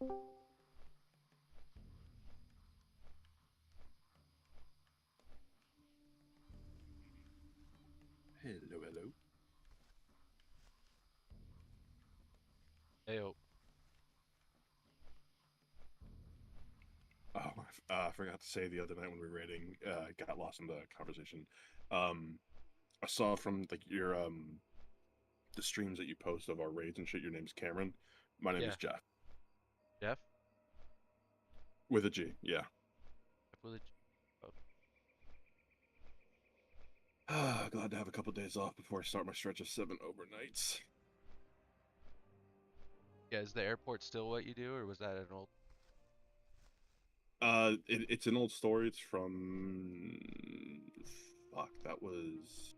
Hello, hello. Hey, oh, Oh, I forgot to say the other night when we were raiding, got lost in the conversation. Um, I saw from like your the streams that you post of our raids and shit. Your name's Cameron. My name yeah, is Jeff Jeff. with a G. Yeah. Jeff with a J- oh, Glad to have a couple days off before I start my stretch of 7 overnights. yeah, is the airport still what you do, or was that an old? It's an old story. It's from fuck. That was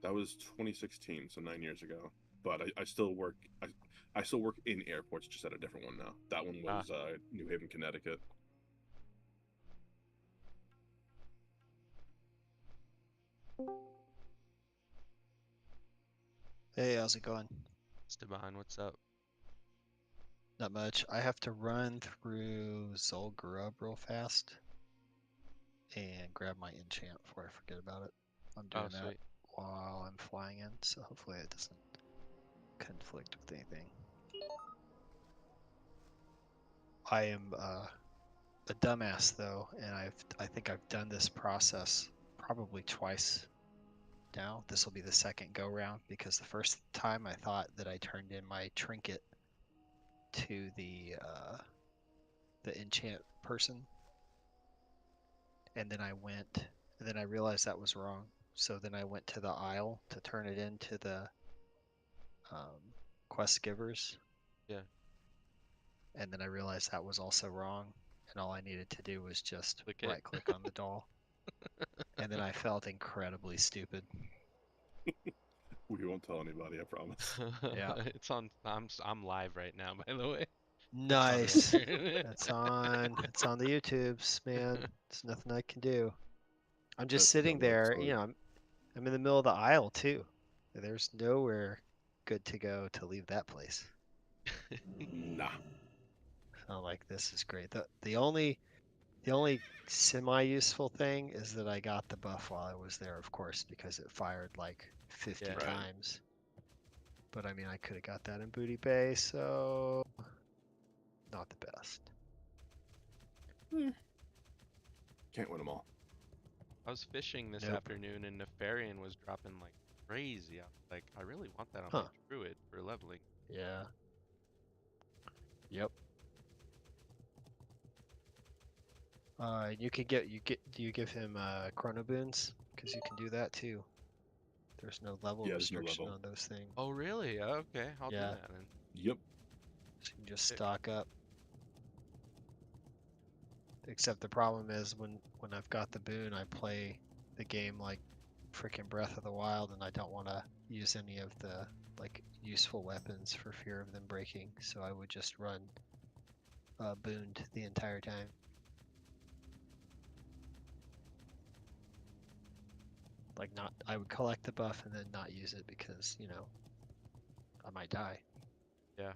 2016, so 9 years ago. But I still work. I still work in airports, just at a different one now. That one Ah, was New Haven, Connecticut. Hey, how's it going? Esteban, what's up? Not much. I have to run through Zul'Gurub real fast and grab my enchant before I forget about it. I'm Oh, doing that sweet. while I'm flying in, so hopefully it doesn't conflict with anything. I am a dumbass though, and I think I've done this process probably twice now. This will be the second go round because the first time I thought that I turned in my trinket to the enchant person, and then I realized that was wrong. So then I went to the aisle to turn it into the quest givers, Yeah. and then I realized that was also wrong. And all I needed to do was just Click it. right click on the doll. And then I felt incredibly stupid. We won't tell anybody, I promise. Yeah. It's on. I'm live right now, by the way. It's on Nice. record. It's on the YouTubes, man. There's nothing I can do. I'm just That's sitting another there, story. I'm in the middle of the aisle too. There's nowhere good to go to leave that place. Nah. So like this is great. The only semi-useful thing is that I got the buff while I was there, of course, because it fired like 50 Yeah. Right. times. But I mean, I could have got that in Booty Bay, so not the best. Eh, can't win them all. I was fishing this Nope. afternoon, and Nefarian was dropping like crazy. I was like, I really want that on my Huh. druid for leveling. Yeah. Yep. Do you give him chrono boons? Because you can do that too. There's no level Yeah, there's no restriction level. on those things. Oh, really? Okay, I'll do Yeah. that then. Yep. So you can just Sick. stock up. Except the problem is when I've got the boon, I play the game like freaking Breath of the Wild, and I don't want to use any of the like useful weapons for fear of them breaking. So I would just run booned the entire time. Like not, I would collect the buff and then not use it because I might die, Yeah.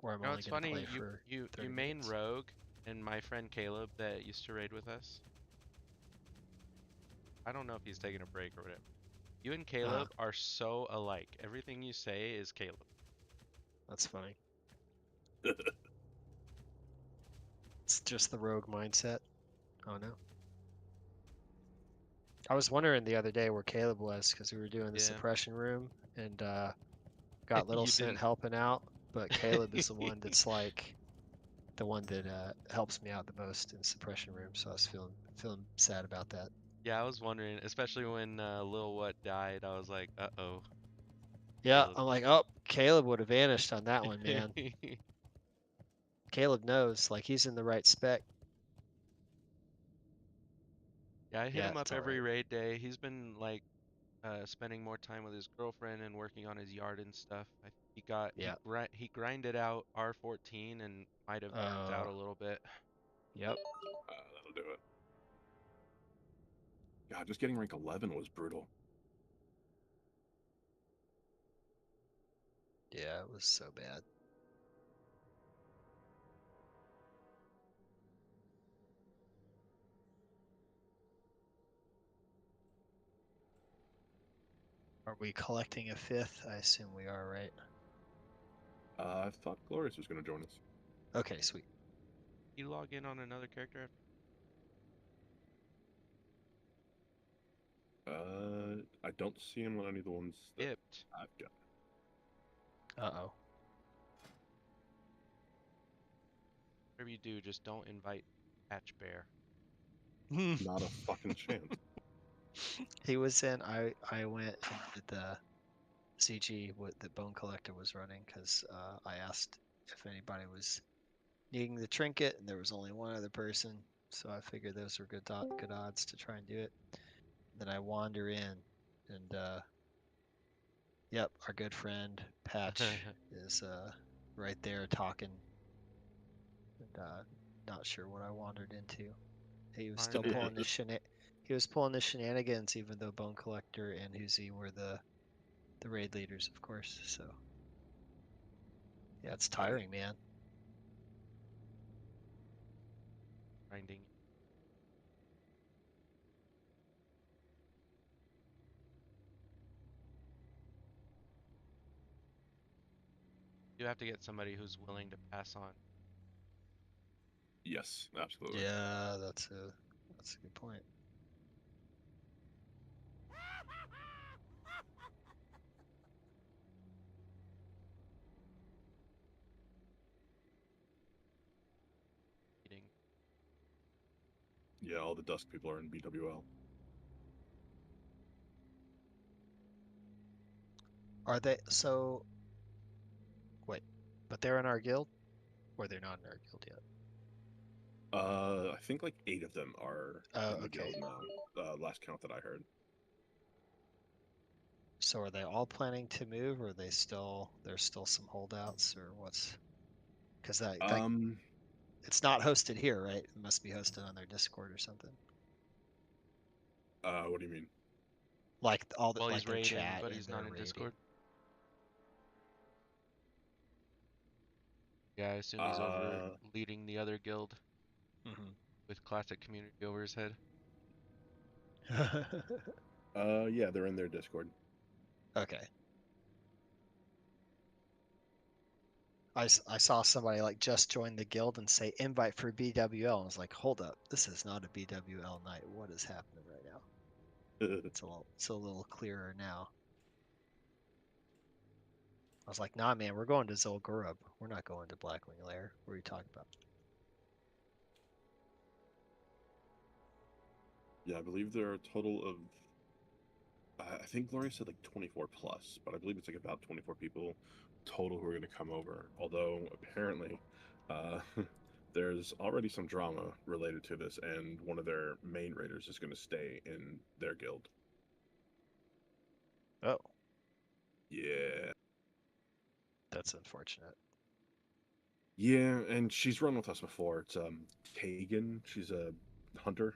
or I'm You know, only it's gonna funny. play You for you you 30 main minutes. rogue and my friend Caleb that used to raid with us. I don't know if he's taking a break or whatever. You and Uh, Caleb are so alike. Everything you say is Caleb. that's funny. It's just the rogue mindset. Oh no. I was wondering the other day where Caleb was because we were doing the Yeah. suppression room and got Little You Scent didn't. helping out, but Caleb is the one that's like the one that helps me out the most in suppression room. So I was feeling sad about that. Yeah, I was wondering, especially when Lil What died. I was like, uh-oh, Yeah, Caleb. I'm like, oh, Caleb would have vanished on that one, man. Caleb knows, like he's in the right spec. Yeah, I hit Yeah, him up it's all every right. raid day. He's been like spending more time with his girlfriend and working on his yard and stuff. He got Yeah. he grinded out R14 and might have burnt out Uh, a little bit. yep. That'll do it. God, just getting rank 11 was brutal. Yeah, it was so bad. Are we collecting a fifth? I assume we are, right? I thought Glorious was going to join us. Okay, sweet. You log in on another character after I don't see him on any of the ones that skipped. I've got. Uh-oh. Whatever you do, just don't invite Patch Bear. Not a fucking chance. He was in. I went and did the CG what the Bone Collector was running because I asked if anybody was needing the trinket, and there was only one other person, so I figured those were good odds to try and do it. Then I wander in, and yep, our good friend Patch is right there talking, and not sure what I wandered into. He was still Fine, pulling the He was pulling the shenanigans, even though Bone Collector and Huzi were the raid leaders, of course. So yeah, it's tiring, man. grinding. You have to get somebody who's willing to pass on. Yes, absolutely. Yeah, that's a good point. Eating. Yeah, all the Dusk people are in BWL. Are they so? Wait, but they're in our guild, or they're not in our guild yet? I think like 8 of them are Oh, in the okay. guild now. Last count that I heard. So are they all planning to move, or are they still there's still some holdouts, or what's? Because that Um, it's not hosted here, right? It must be hosted on their Discord or something. what do you mean? Like all the Well, like he's their raiding, chat but and he's their not in rating. Discord. Yeah, I assume he's over Uh, leading the other guild Hmm. with classic community over his head. yeah, they're in their Discord. Okay. I saw somebody like just join the guild and say invite for BWL. I was like, hold up, this is not a BWL night. What is happening right now? It's a little clearer now. I was like, nah, man, we're going to Zul'Gurub. We're not going to Blackwing Lair. What are you talking about? Yeah, I believe there are a total of. I think Gloria said like 24 plus, but I believe it's like about 24 people total who are going to come over. Although apparently, uh, there's already some drama related to this, and one of their main raiders is going to stay in their guild. Oh, Yeah. that's unfortunate. Yeah, and she's run with us before. It's Kagan. She's a hunter.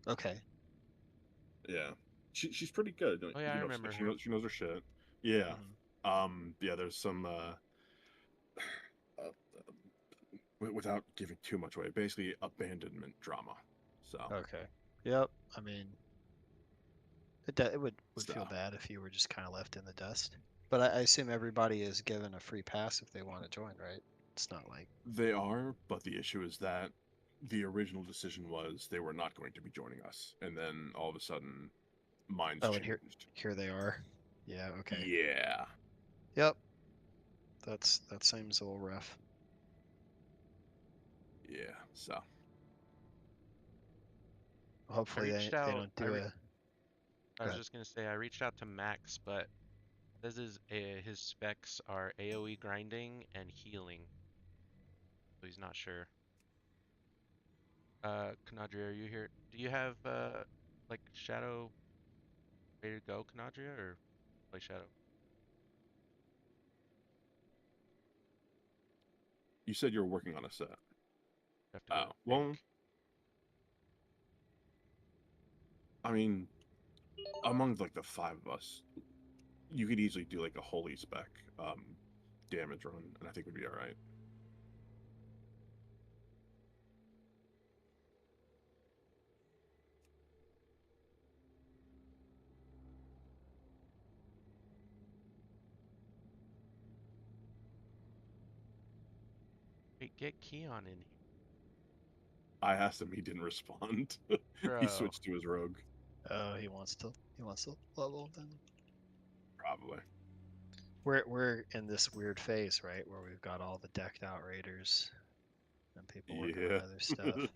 Okay. Yeah. She's pretty good. Oh yeah, I remember her. She knows her shit. Yeah. Hmm. Yeah, there's some without giving too much away, basically abandonment drama. So, Okay. Yep. I mean, it would so feel bad if you were just kind of left in the dust. But I assume everybody is given a free pass if they want to join, right? It's not like, they are, but the issue is that the original decision was they were not going to be joining us, and then all of a sudden, minds oh, and changed. here they are. Yeah. Okay. Yeah. Yep. That seems a little rough. Yeah. So. I Hopefully reached they out. don't do a. I Go was ahead. just gonna say I reached out to Max, but this is his specs are AOE grinding and healing, so he's not sure. Kanadria, are you here? Do you have like Shadow ready to go, Kanadria, or play Shadow? You said you're working on a set. You have to go to the Well, bank. I mean, among like the 5 of us, you could easily do like a holy spec damage run, and I think we'd be all right. get Keon in here. I asked him, he didn't respond. He Bro. switched to his rogue, Oh, he wants to level then. probably. We're in this weird phase, right, where we've got all the decked out raiders and people working on Yeah. other stuff.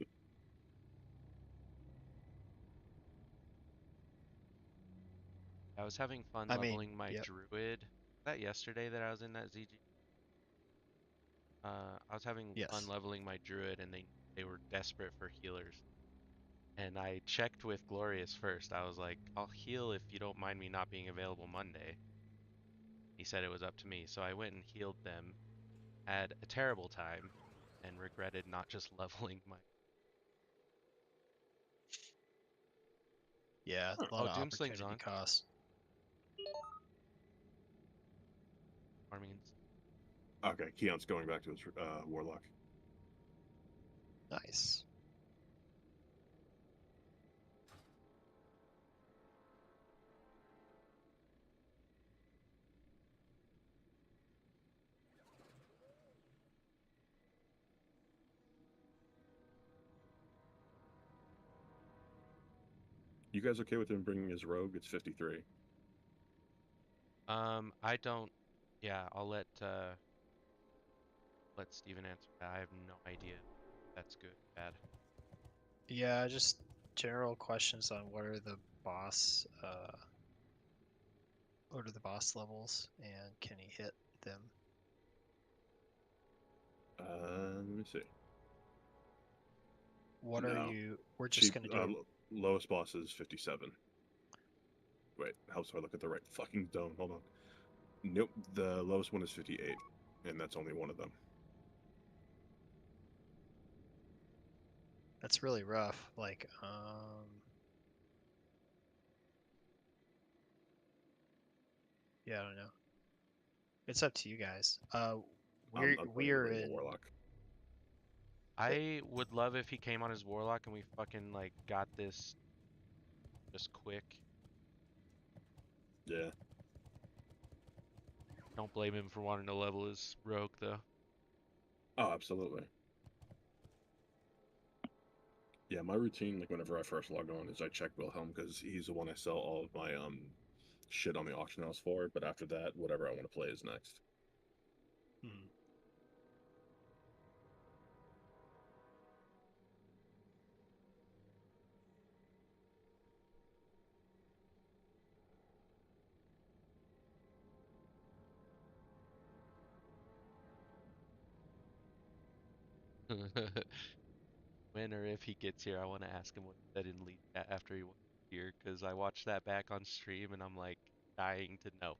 I was having fun I mean, leveling my yep, druid. Was that yesterday that I was in that ZG? I was having fun yes. leveling my druid, and they were desperate for healers. And I checked with Glorious first. I was like, I'll heal if you don't mind me not being available Monday. He said it was up to me, so I went and healed them. Had a terrible time, and regretted not just leveling my. Yeah, a lot Oh, of Doomsling's opportunity on. cost. Farming. Okay, Keon's going back to his warlock. Nice. You guys okay with him bringing his rogue? It's 53. I don't. Yeah, I'll let Steven answer that. I have no idea if that's good or bad. Yeah, just general questions on what are the boss levels and can he hit them? Let me see. What are No. you we're just Cheap. gonna do Lowest boss is 57. Wait, how do I look at the right fucking zone? Hold on. Nope, the lowest one is 58, and that's only one of them. that's really rough. Like, yeah, I don't know. It's up to you guys. I'm We planning to are bring the in warlock. I would love if he came on his warlock and we fucking like got this just quick. Yeah. Don't blame him for wanting to level his rogue though. Oh, absolutely. Yeah, my routine, like whenever I first log on, is I check Wilhelm because he's the one I sell all of my shit on the auction house for. But after that, whatever I want to play is next. hmm. When or if he gets here, I want to ask him what he said in lead chat after he was here because I watched that back on stream and I'm like dying to know.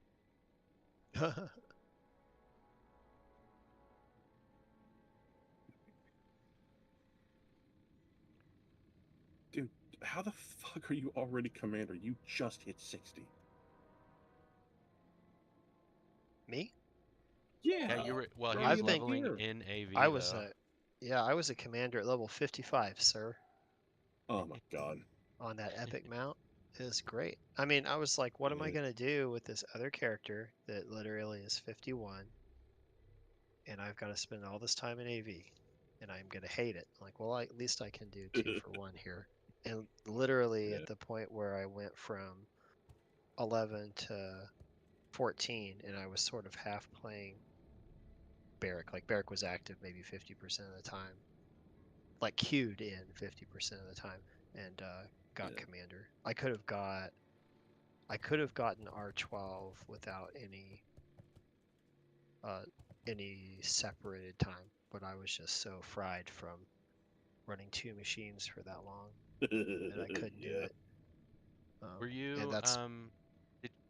Dude, how the fuck are you already commander? You just hit 60. Me? Yeah, Yeah, you were. Well, bro, he I was you look think leveling here. in I AV was though. a yeah, I was a commander at level 55, sir, Oh my god. on that epic mount. It was great. I mean, I was like, what am I Yeah. gonna do with this other character that literally is 51 and I've got to spend all this time in AV and I'm gonna hate it. Like, well, at least I can do 2 for 1 here. And literally Yeah. at the point where I went from 11 to 14 and I was sort of half playing Barrack. Like Barrack was active maybe 50% of the time, like queued in 50% of the time, and got Yeah. commander. I could have gotten R12 without uh, any separated time, but I was just so fried from running 2 machines for that long that I couldn't do Yeah. it. Were And you that's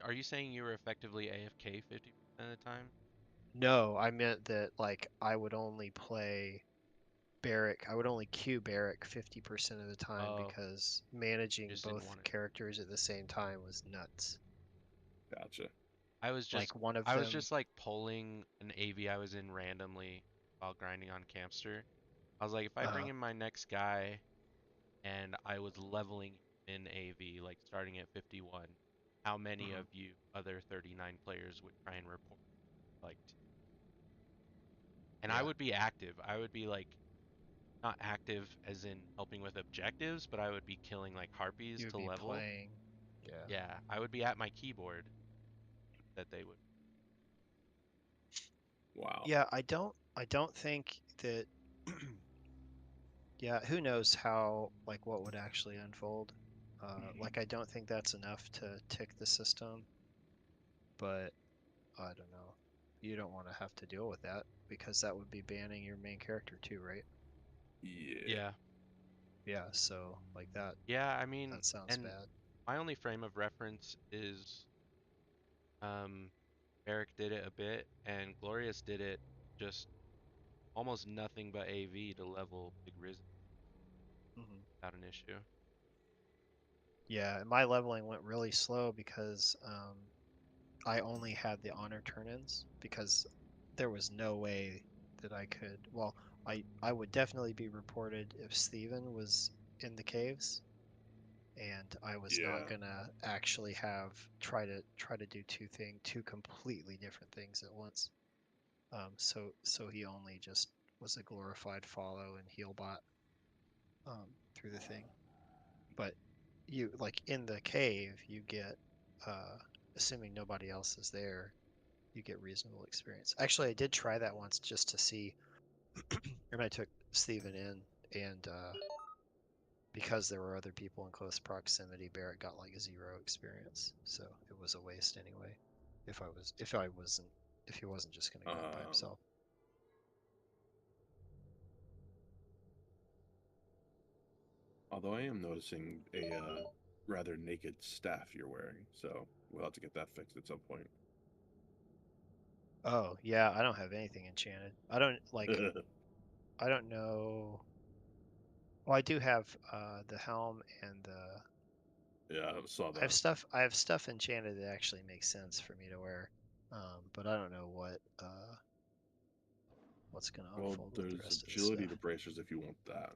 are you saying you were effectively AFK 50% of the time? no, I meant that like I would only play Barrack. I would only queue Barrack 50% of the time Oh, because you managing just didn't both want it. characters at the same time was nuts. Gotcha. I was just Like one of I was them, just like pulling an AV I was in randomly while grinding on Campster. I was like, if I bring uh, in my next guy and I was leveling in AV, like starting at 51, how many mhm. of you other 39 players would try and report like And I Yeah, would be active. I would be like not active as in helping with objectives, but I would be killing like harpies you would to be level. playing. Yeah. Yeah, I would be at my keyboard that they would. Wow. Yeah, I don't think that yeah, who knows how like what would actually unfold. Like I don't think that's enough to tick the system, but I don't know. You don't want to have to deal with that because that would be banning your main character too, right? Yeah. Yeah. Yeah, so like that Yeah, I mean, that sounds and bad. my only frame of reference is um Eric did it a bit and Glorious did it just almost nothing but AV to level Big Risen Hmm. without an issue. Yeah, and my leveling went really slow because I only had the honor turn-ins because there was no way that I could. Well, I would definitely be reported if Steven was in the caves, and I was not Yeah. gonna actually have try to do two completely different things at once. So he only just was a glorified follow and heal bot through the thing. But you like in the cave, you get uh, assuming nobody else is there, you get reasonable experience. Actually, I did try that once just to see, and I took Steven in, and because there were other people in close proximity, Barrett got like zero experience, so it was a waste anyway. If he wasn't just gonna go in by Um, himself. although I am noticing a rather naked staff you're wearing, so we'll have to get that fixed at some point. Oh yeah, I don't have anything enchanted. I don't know. Well, I do have the helm and the Yeah, I saw that. I have stuff enchanted that actually makes sense for me to wear. But I don't know what's gonna Well, unfold with the there's rest of the agility stuff. to bracers if you want that.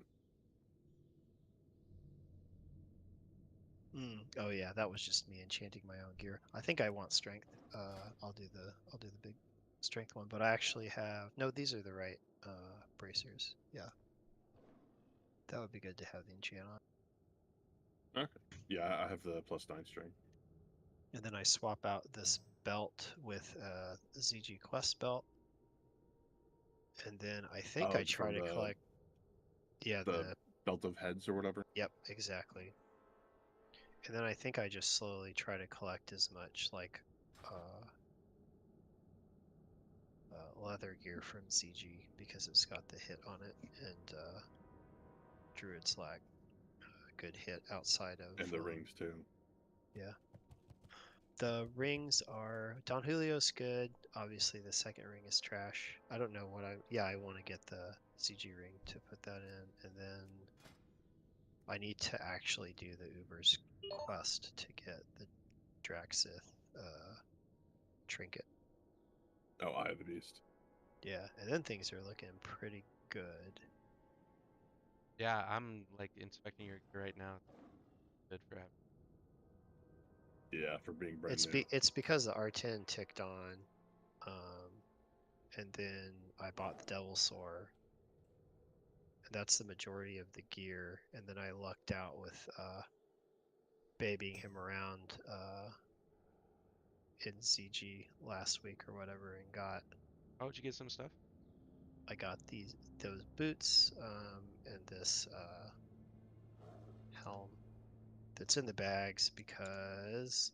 Oh yeah, that was just me enchanting my own gear. I think I want strength. I'll do the big strength one, but I actually have no. These are the right bracers. Yeah, that would be good to have the enchant on. Okay. Yeah, I have the +9 strength. And then I swap out this belt with ZG Quest belt, and then I think Oh, I try from to collect. Yeah, the the belt of heads or whatever. yep, exactly. And then I think I just slowly try to collect as much like uh, leather gear from ZG because it's got the hit on it, and Druid's like a good hit outside of And the rings too. yeah. The rings are Don Julio's good. Obviously, the second ring is trash. I don't know what I. Yeah, I want to get the CG ring to put that in, and then I need to actually do the Uber's quest to get the Draxith trinket. Oh, Eye of the Beast. Yeah, and then things are looking pretty good. Yeah, I'm like inspecting your gear right now. Good for having. Yeah, for being brand new. It's because the R10 ticked on, um, and then I bought the Devil Sore, and that's the majority of the gear. And then I lucked out with babying him around in CG last week or whatever, and got Oh, did you get some stuff? I got those boots and this helm that's in the bags because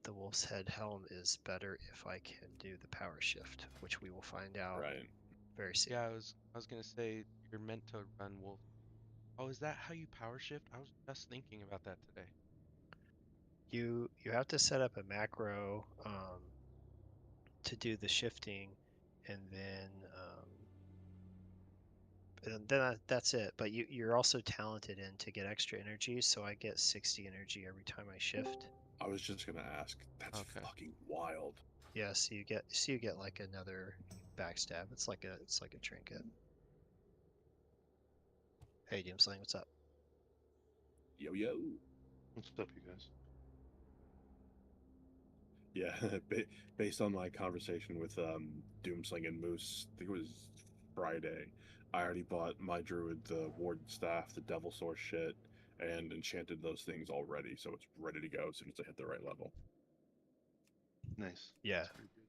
the Wolf's Head helm is better if I can do the power shift, which we will find out Right. very soon. Yeah, I was gonna say you're meant to run wolf. Oh, is that how you power shift? I was just thinking about that today. You have to set up a macro to do the shifting, and then that's it. But you're also talented in to get extra energy, so I get 60 energy every time I shift. I was just gonna ask. That's Okay. fucking wild. Yeah, so you get like another backstab. It's like a trinket. Hey, Doomslang, what's up? Yo yo. What's up, you guys? Yeah, based on my conversation with Doomsling and Moose, I think it was Friday. I already bought my druid the warden staff, the devil source shit, and enchanted those things already, so it's ready to go as soon as I hit the right level. Nice. Yeah. That's very good.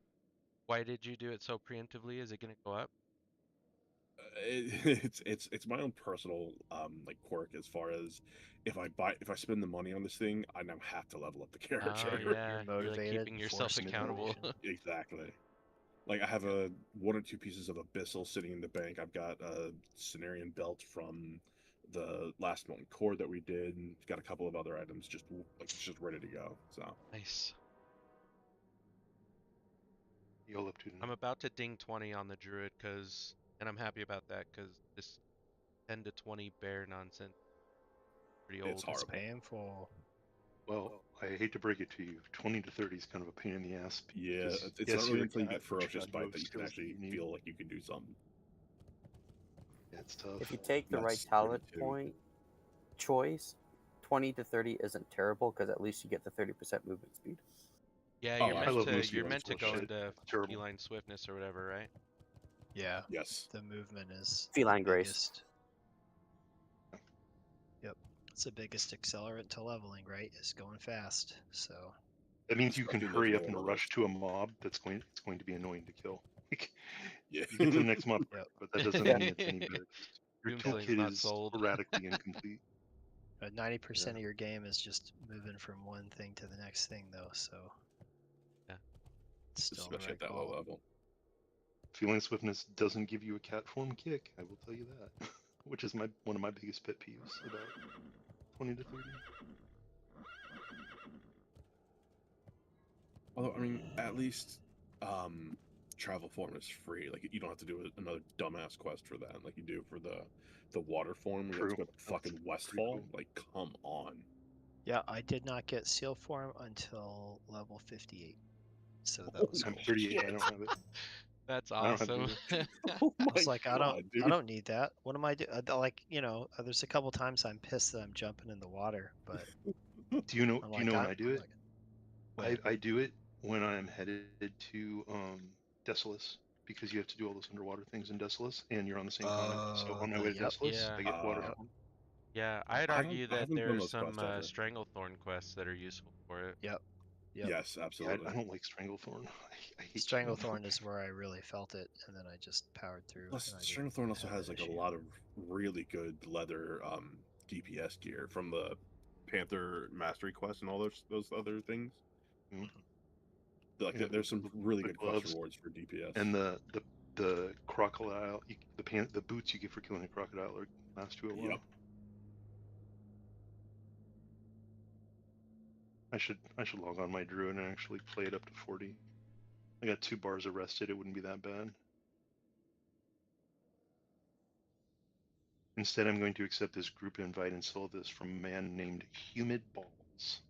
Why did you do it so preemptively? Is it going to go up? It's my own personal like quirk as far as if I spend the money on this thing, I now have to level up the Oh character. yeah, you're like motivated, keeping yourself forced accountable. motivation. Exactly. Like I have a 1 or 2 pieces of abyssal sitting in the bank. I've got a Cenarian belt from the last Molten Core that we did, and got a couple of other items just like it's just ready to go. So Nice. You all up to I'm tonight? about to ding 20 on the druid and I'm happy about that because this 10 to 20 bear nonsense pretty it's old. It's horrible. painful. Well, I hate to break it to you. 20 to 30 is kind of a pain in the ass. Yeah, Because it's yes, not you're really a until you cat, get but you ferocious got no bite that you can skills that actually you need. feel like you can do something. Yeah, it's tough. If you take the right That's talent 32. point choice, 20 to 30 isn't terrible because at least you get the 30% movement speed. Yeah, Oh, you're I meant love to most you're of meant to this go shit. into It's terrible. feline swiftness or whatever, right? Yeah. Yes. The movement is Feline the grace. biggest. Yep. It's the biggest accelerant to leveling, right? Is going fast. So That means you can Especially in those hurry up lower and levels. rush to a mob it's going to be annoying to kill. Like, Yeah. you get to the next mob, Yep. but that doesn't Yeah. mean it's any better. Your Doomsling's toolkit not is sold. sporadically incomplete. 90% Yeah. of your game is just moving from one thing to the next thing, though. So Yeah. it's still the Especially right at that low call. level. Feeling swiftness doesn't give you a cat form kick, I will tell you that. Which is one of my biggest pet peeves about 20 to 30. Although, I mean, at least travel form is free. Like you don't have to do another dumbass quest for that, like you do for the water form. You have to True. go to That's fucking pretty Westfall. cool. Like, come on. Yeah, I did not get seal form until level 58. So that was I'm cool. 38. I don't have it. That's I don't have awesome. it. Oh I my was like, I god, dude. don't need that. What am I doing? Like, there's a couple times I'm pissed that I'm jumping in the water, but Do you know I'm do you like, know when I do I'm it? like, when? I do it when I'm headed to Desolus, because you have to do all those underwater things in Desolus and you're on the same continent. So on my way to Yep, Desolus, Yeah. I get water Uh, yep, form. Yeah, I'd argue I that haven't done there's those some quests ever. Stranglethorn quests that are useful for it. yep, yep. Yes, Yeah, absolutely. I don't like Stranglethorn. I hate Stranglethorn is where I really felt it, and then I just powered through, Plus, and I didn't Stranglethorn also have has that like a issue. lot of really good leather DPS gear from the Panther Mastery quest and all those other things. Mm. Like, Yeah, there's some really the good quest gloves rewards for DPS. and the crocodile, the boots you get for killing a crocodile last you a while. Yep. I should log on my druid and actually play it up to 40. I got 2 bars arrested. It wouldn't be that bad. Instead, I'm going to accept this group invite and sell this from a man named Humid Balls.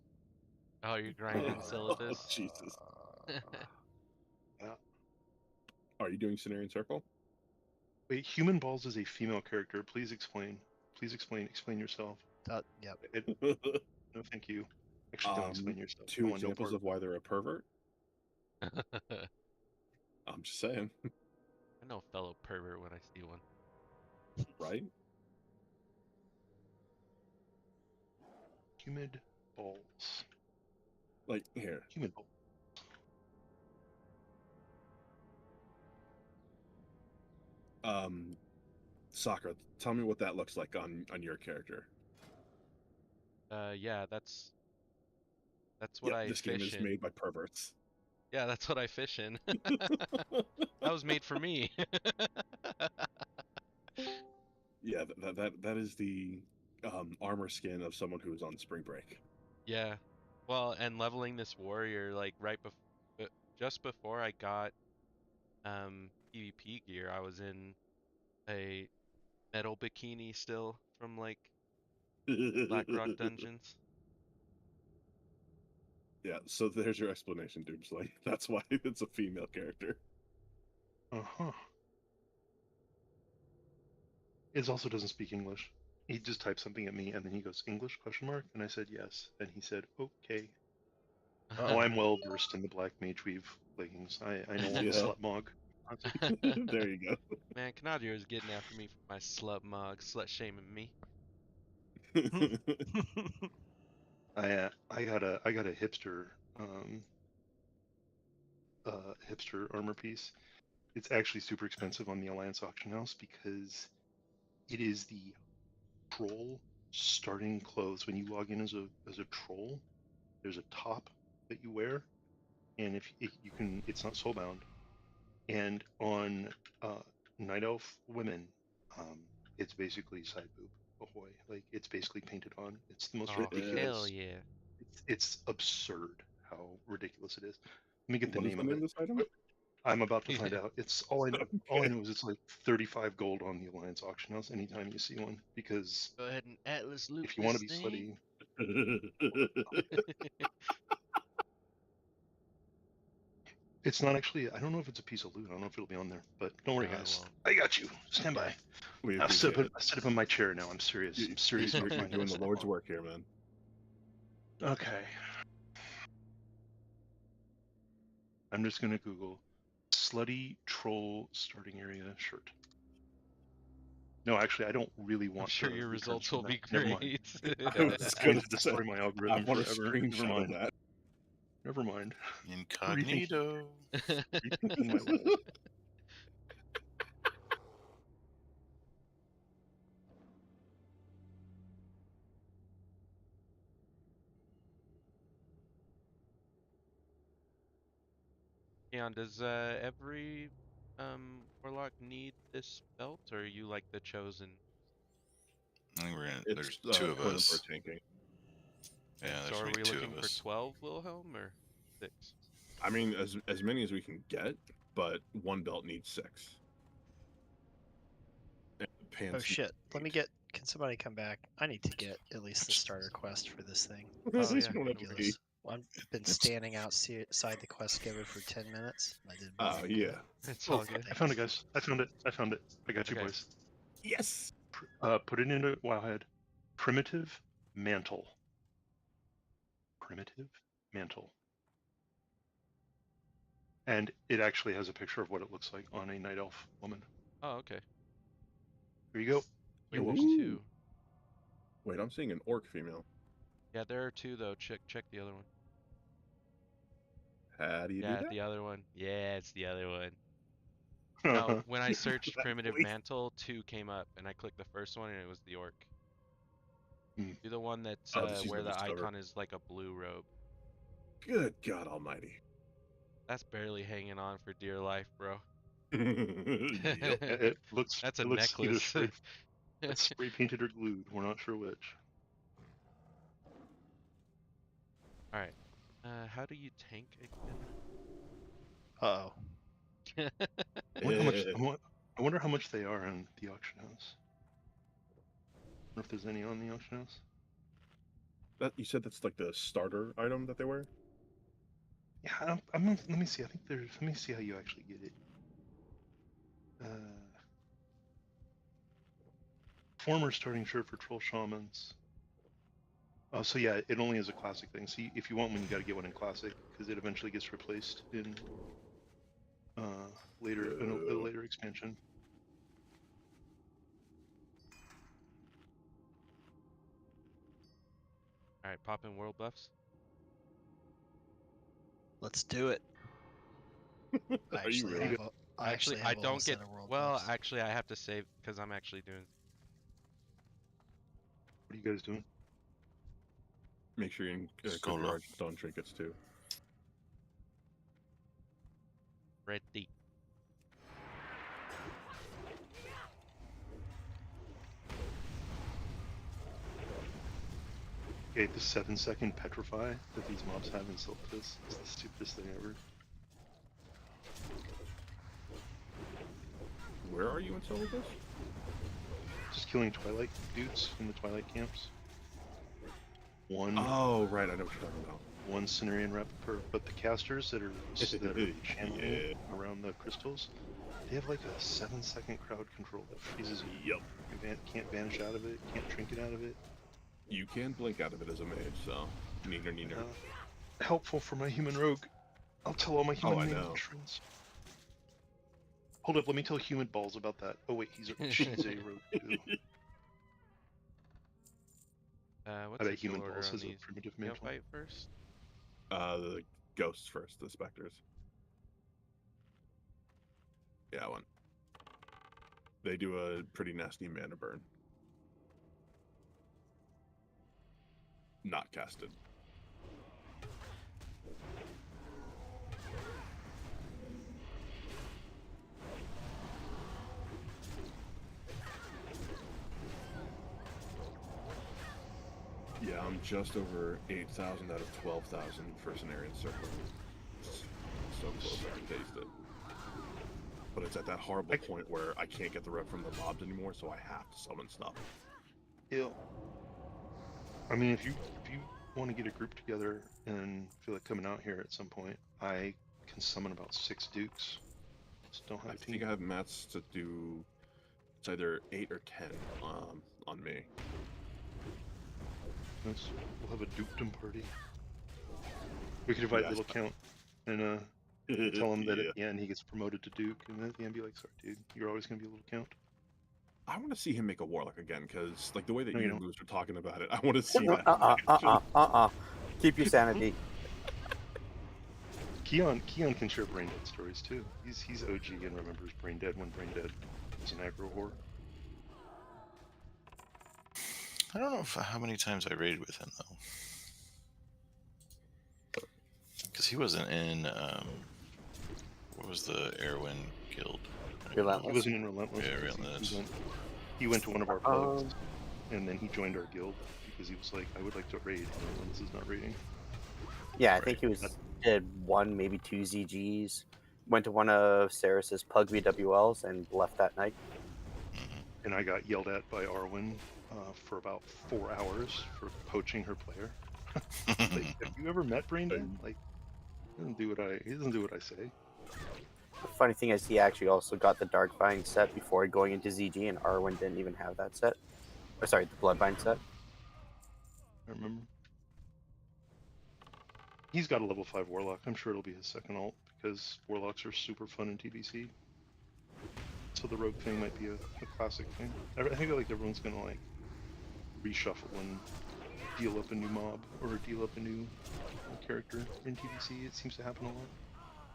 Oh, you're grinding Syllabus? Jesus. Yeah. Are you doing Cenarian Circle? Wait, Human Balls is a female character. Please explain. Please explain. Explain yourself. Yep. No, thank you. Actually, don't explain yourself. I 2 want no examples part of why they're a pervert. I'm just saying, I know fellow pervert when I see one. right? Humid Balls. Like, here, Humid Balls. Sakura, tell me what that looks like on your character. Yeah, that's what Yep, I this game fish is in. made by perverts. Yeah, that's what I fish in. That was made for me. Yeah, that is the armor skin of someone who is on spring break. Yeah. Well, and leveling this warrior like just before I got PvP gear, I was in a metal bikini still from like Blackrock dungeons. Yeah, so there's your explanation, Doomsley. That's why it's a female character. Uh-huh. It also doesn't speak English. He just typed something at me and then he goes, English question mark? And I said yes. And he said, okay. Oh, I'm well versed in the Black Mage Weave leggings. I know all the Yeah. slut mog. There you go. Man, Canadio is getting after me for my slut mug, slut shaming me. I got a hipster hipster armor piece. It's actually super expensive on the Alliance auction house because it is the troll starting clothes. When you log in as a troll, there's a top that you wear, and if you can, it's not soulbound. And on night elf women, um, it's basically side boob ahoy. Like it's basically painted on. It's the most Oh, hell ridiculous. yeah. It's absurd how ridiculous it is. Let me get the What is name the of name it. of this item? I'm about to find out. It's all I know. All I Okay. know is it's like 35 gold on the Alliance auction house anytime you see one. Because Go ahead and Atlas loot if you want to this be thing. slutty, it's not actually. I don't know if it's a piece of loot. I don't know if it'll be on there. But don't worry, No, it guys. won't. I got you. Stand Okay. by. We I'll sit appreciate it. I sit up in my chair now. I'm serious. I'm serious about You're finding doing this the Lord's slutmog. work here, man. Okay. I'm just gonna Google slutty troll starting area shirt. No, actually, I don't really I'm want sure the your returns results from will that. be Never mind. great. I was It's gonna going to say, destroy my I algorithm want a forever. Never screenshot of mind. that. Never mind. Incognito. Rethinking my life. Keon, does every warlock need this belt, or are you like the chosen? I think It's there's two of chosen for us. tanking. Yeah, So there's are gonna we be two looking of for us. 12 Wilhelm or 6? I mean, as many as we can get, but one belt needs 6. And the Oh pants shit. Let me need get. Can somebody come back? I need to get at least the starter quest for this thing. Oh, This yeah. one would be- Ridiculous. Well, I've been standing outside the quest giver for 10 minutes. I didn't. Oh yeah. It's Oh, all good. I found it, guys. I found it. I found it. I got you, Okay. boys. Yes. Put it into Wowhead. Primitive mantle. Primitive mantle. And it actually has a picture of what it looks like on a night elf woman. Oh, okay. Here you go. Wait, You're there's welcome. 2. Wait, I'm seeing an orc female. Yeah, there are 2 though. Check the other one. How do you Yeah, do that? the other one. Yeah, it's the other one. No, when I searched primitive Wait. mantle, 2 came up, and I clicked the first one, and it was the orc. Hmm. Do the one that's Oh, the season where of the Discover. icon is like a blue robe. Good God Almighty. That's barely hanging on for dear life, bro. Yep. It looks. That's a it looks either necklace. it's spray painted or glued. We're not sure which. All right. How do you tank again? Uh oh. I wonder how much. I wonder how much they are in the auction house. I wonder if there's any on the auction house. That you said that's like the starter item that they wear? Yeah, let me see. I think there's. Let me see how you actually get it. Former starting shirt for troll shamans. Oh, so yeah, it only is a classic thing. See, if you want one, you got to get one in classic because it eventually gets replaced in a later expansion. All right, pop in world buffs. Let's do it. I Are you actually really? have a. I actually I have a whole don't get. set of world Well, buffs. actually, I have to save because I'm actually doing. What are you guys doing? Make sure you equip Solo. your stone trinkets too. Ready. Okay, the 7-second petrify that these mobs have in Silphus is the stupidest thing ever. Where are you in Silvus? Just killing Twilight dudes in the Twilight camps. One Oh, right. I know what you're talking about. one Cenarian rep per, but the casters that are channeling Yeah. around the crystals, they have like a 7-second crowd control that freezes you. Yep. You can't vanish out of it, can't trinket out of it. You can blink out of it as a mage, so neener neener. helpful for my human rogue. I'll tell all my human I named know. patrons. Hold up, let me tell human balls about that. Oh wait, she's a rogue too. What's I the bet kill human order balls on has a these? primitive Go mantle. fight first. The ghosts first, the specters. Yeah, one. They do a pretty nasty mana burn. Not casted. Yeah, I'm just over 8,000 out of 12,000 for Cenarian Circle. It's so close I can taste it. But it's at that horrible point where I can't get the rep from the mobs anymore, so I have to summon stuff. Yeah. I mean, if you want to get a group together and feel like coming out here at some point, I can summon about 6 dukes. Just don't have I a team. think I have mats to do. It's either 8 or 10 on me. We'll have a dukedom party. We could invite Yeah, Little Count and tell him that at the end he gets promoted to duke, and then at the end be like, "Sorry, dude, you're always gonna be a Little Count." I want to see him make a warlock again, because like the way that No, you you don't. and Moose are talking about it, I want to see that. Keep your sanity. Keon can share brain dead stories too. He's OG and remembers brain dead when brain dead was an aggro whore. I don't know how many times I raided with him though, because he wasn't in. What was the Airwind guild? Relentless. He wasn't in Relentless. Yeah, because Relentless. He went to one of our plugs, and then he joined our guild because he was like, "I would like to raid. Relentless is not raiding." Yeah, I think he did 1, maybe 2 ZGs. Went to one of Saris's Pug VWLs and left that night. And I got yelled at by Arwen for about 4 hours for poaching her player. Like, have you ever met Braindead? Like, he doesn't do what I say. The funny thing is, he actually also got the Darkbind set before going into ZG, and Arwen didn't even have that set. Or sorry, the Bloodbind set. I remember. He's got a level 5 Warlock. I'm sure it'll be his second ult, because Warlocks are super fun in TBC. So the Rogue thing might be a classic thing. I think like everyone's gonna like reshuffle and deal up a new mob or deal up a new character in TBC. It seems to happen a lot.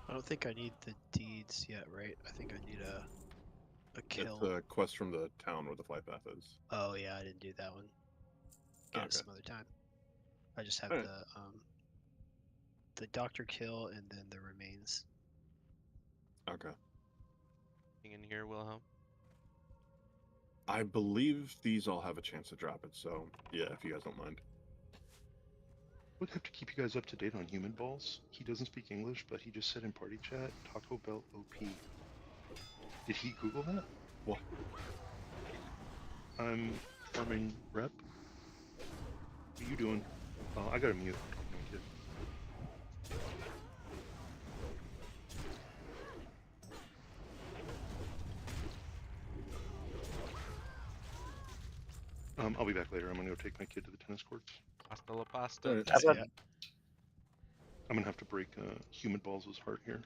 I don't think I need the deeds yet, right? I think I need a kill. It's a quest from the town where the flight path is. Oh yeah, I didn't do that one. Get it Okay. some other time. I just have Alright. the doctor kill and then the remains. Okay. In here, Wilhelm. I believe these all have a chance to drop it, so yeah, if you guys don't mind. Would have to keep you guys up to date on Human Balls. He doesn't speak English, but he just said in party chat, Taco Bell OP. Did he Google that? What? I'm farming rep. What are you doing? I gotta mute. I'll be back later. I'm gonna go take my kid to the tennis courts. Hasta la pasta. Alright. Yeah. I'm gonna have to break Human Balls' heart here.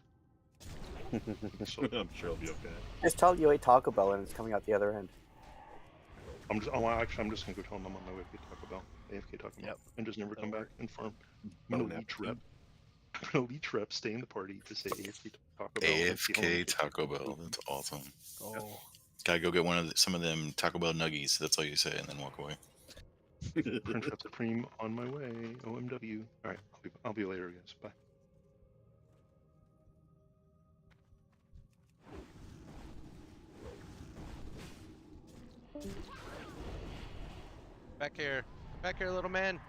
So I'm sure it'll be okay. Just tell you ate Taco Bell and it's coming out the other end. I'm just gonna go tell him I'm on my way to Taco Bell, AFK Taco Bell, and just never come back and farm. I'm gonna leech rep. I'm gonna leech rep, stay in the party to say AFK Taco Bell. AFK Taco Bell. That's awesome. Oh. Gotta go get some of them Taco Bell nuggies. That's all you say, and then walk away. Crunchwrap Supreme on my way. OMW. All right, I'll be later, guys. Bye. Back here. Back here, little man.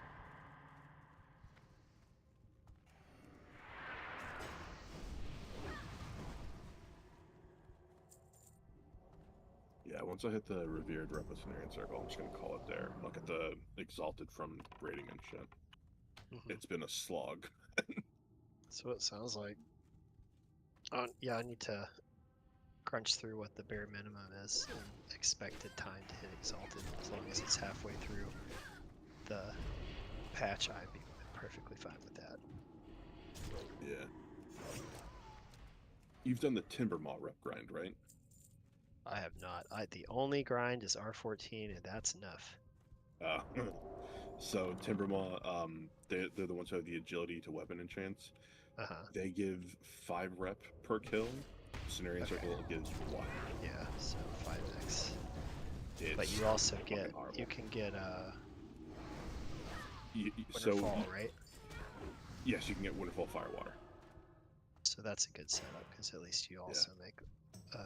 Yeah, once I hit the revered Revolutionarian Circle, I'm just gonna call it there. Look at the exalted from raiding and shit. It's been a slog. That's what it sounds like. Yeah, I need to crunch through what the bare minimum is and expected time to hit Exalted. As long as it's halfway through the patch, I'd be perfectly fine with that. Yeah. You've done the Timbermaw rep grind, right? I have not. The only grind is R14, and that's enough. Uh, so Timbermaw, they're the ones who have the agility to weapon enchants. Uh huh. They give 5 rep per kill. Scenario Okay. Circle gives 1. Yeah, so 5x. But It's you also fucking get horrible. you can get So Winterfall, right? yes, you can get Winterfall Firewater. So that's a good setup because at least you also make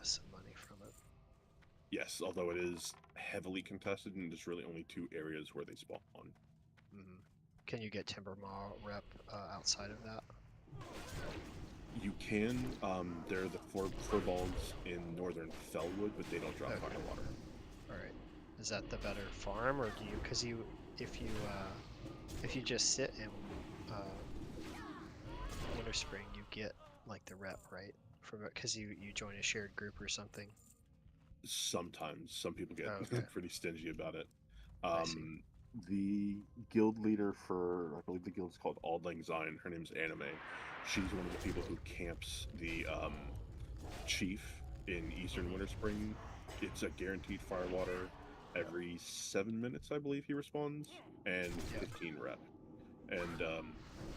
some money from it. Yes, although it is heavily contested and there's really only 2 areas where they spawn. Hmm. Can you get Timbermaw rep outside of that? You can. They're the furbolgs in northern Fellwood, but they don't drop Okay. Firewater. All right. Is that the better farm, or do you? Because if you just sit in Winter Spring, you get like the rep, right? From it, because you join a shared group or something. Sometimes some people get Oh, okay. pretty stingy about it. I see. The guild leader for, I believe the guild is called Auld Lang Syne. Her name's Anime. She's one of the people who camps the chief in Eastern Winter Spring. It's a guaranteed firewater every 7 minutes, I believe he responds, and Yeah. 15 rep. And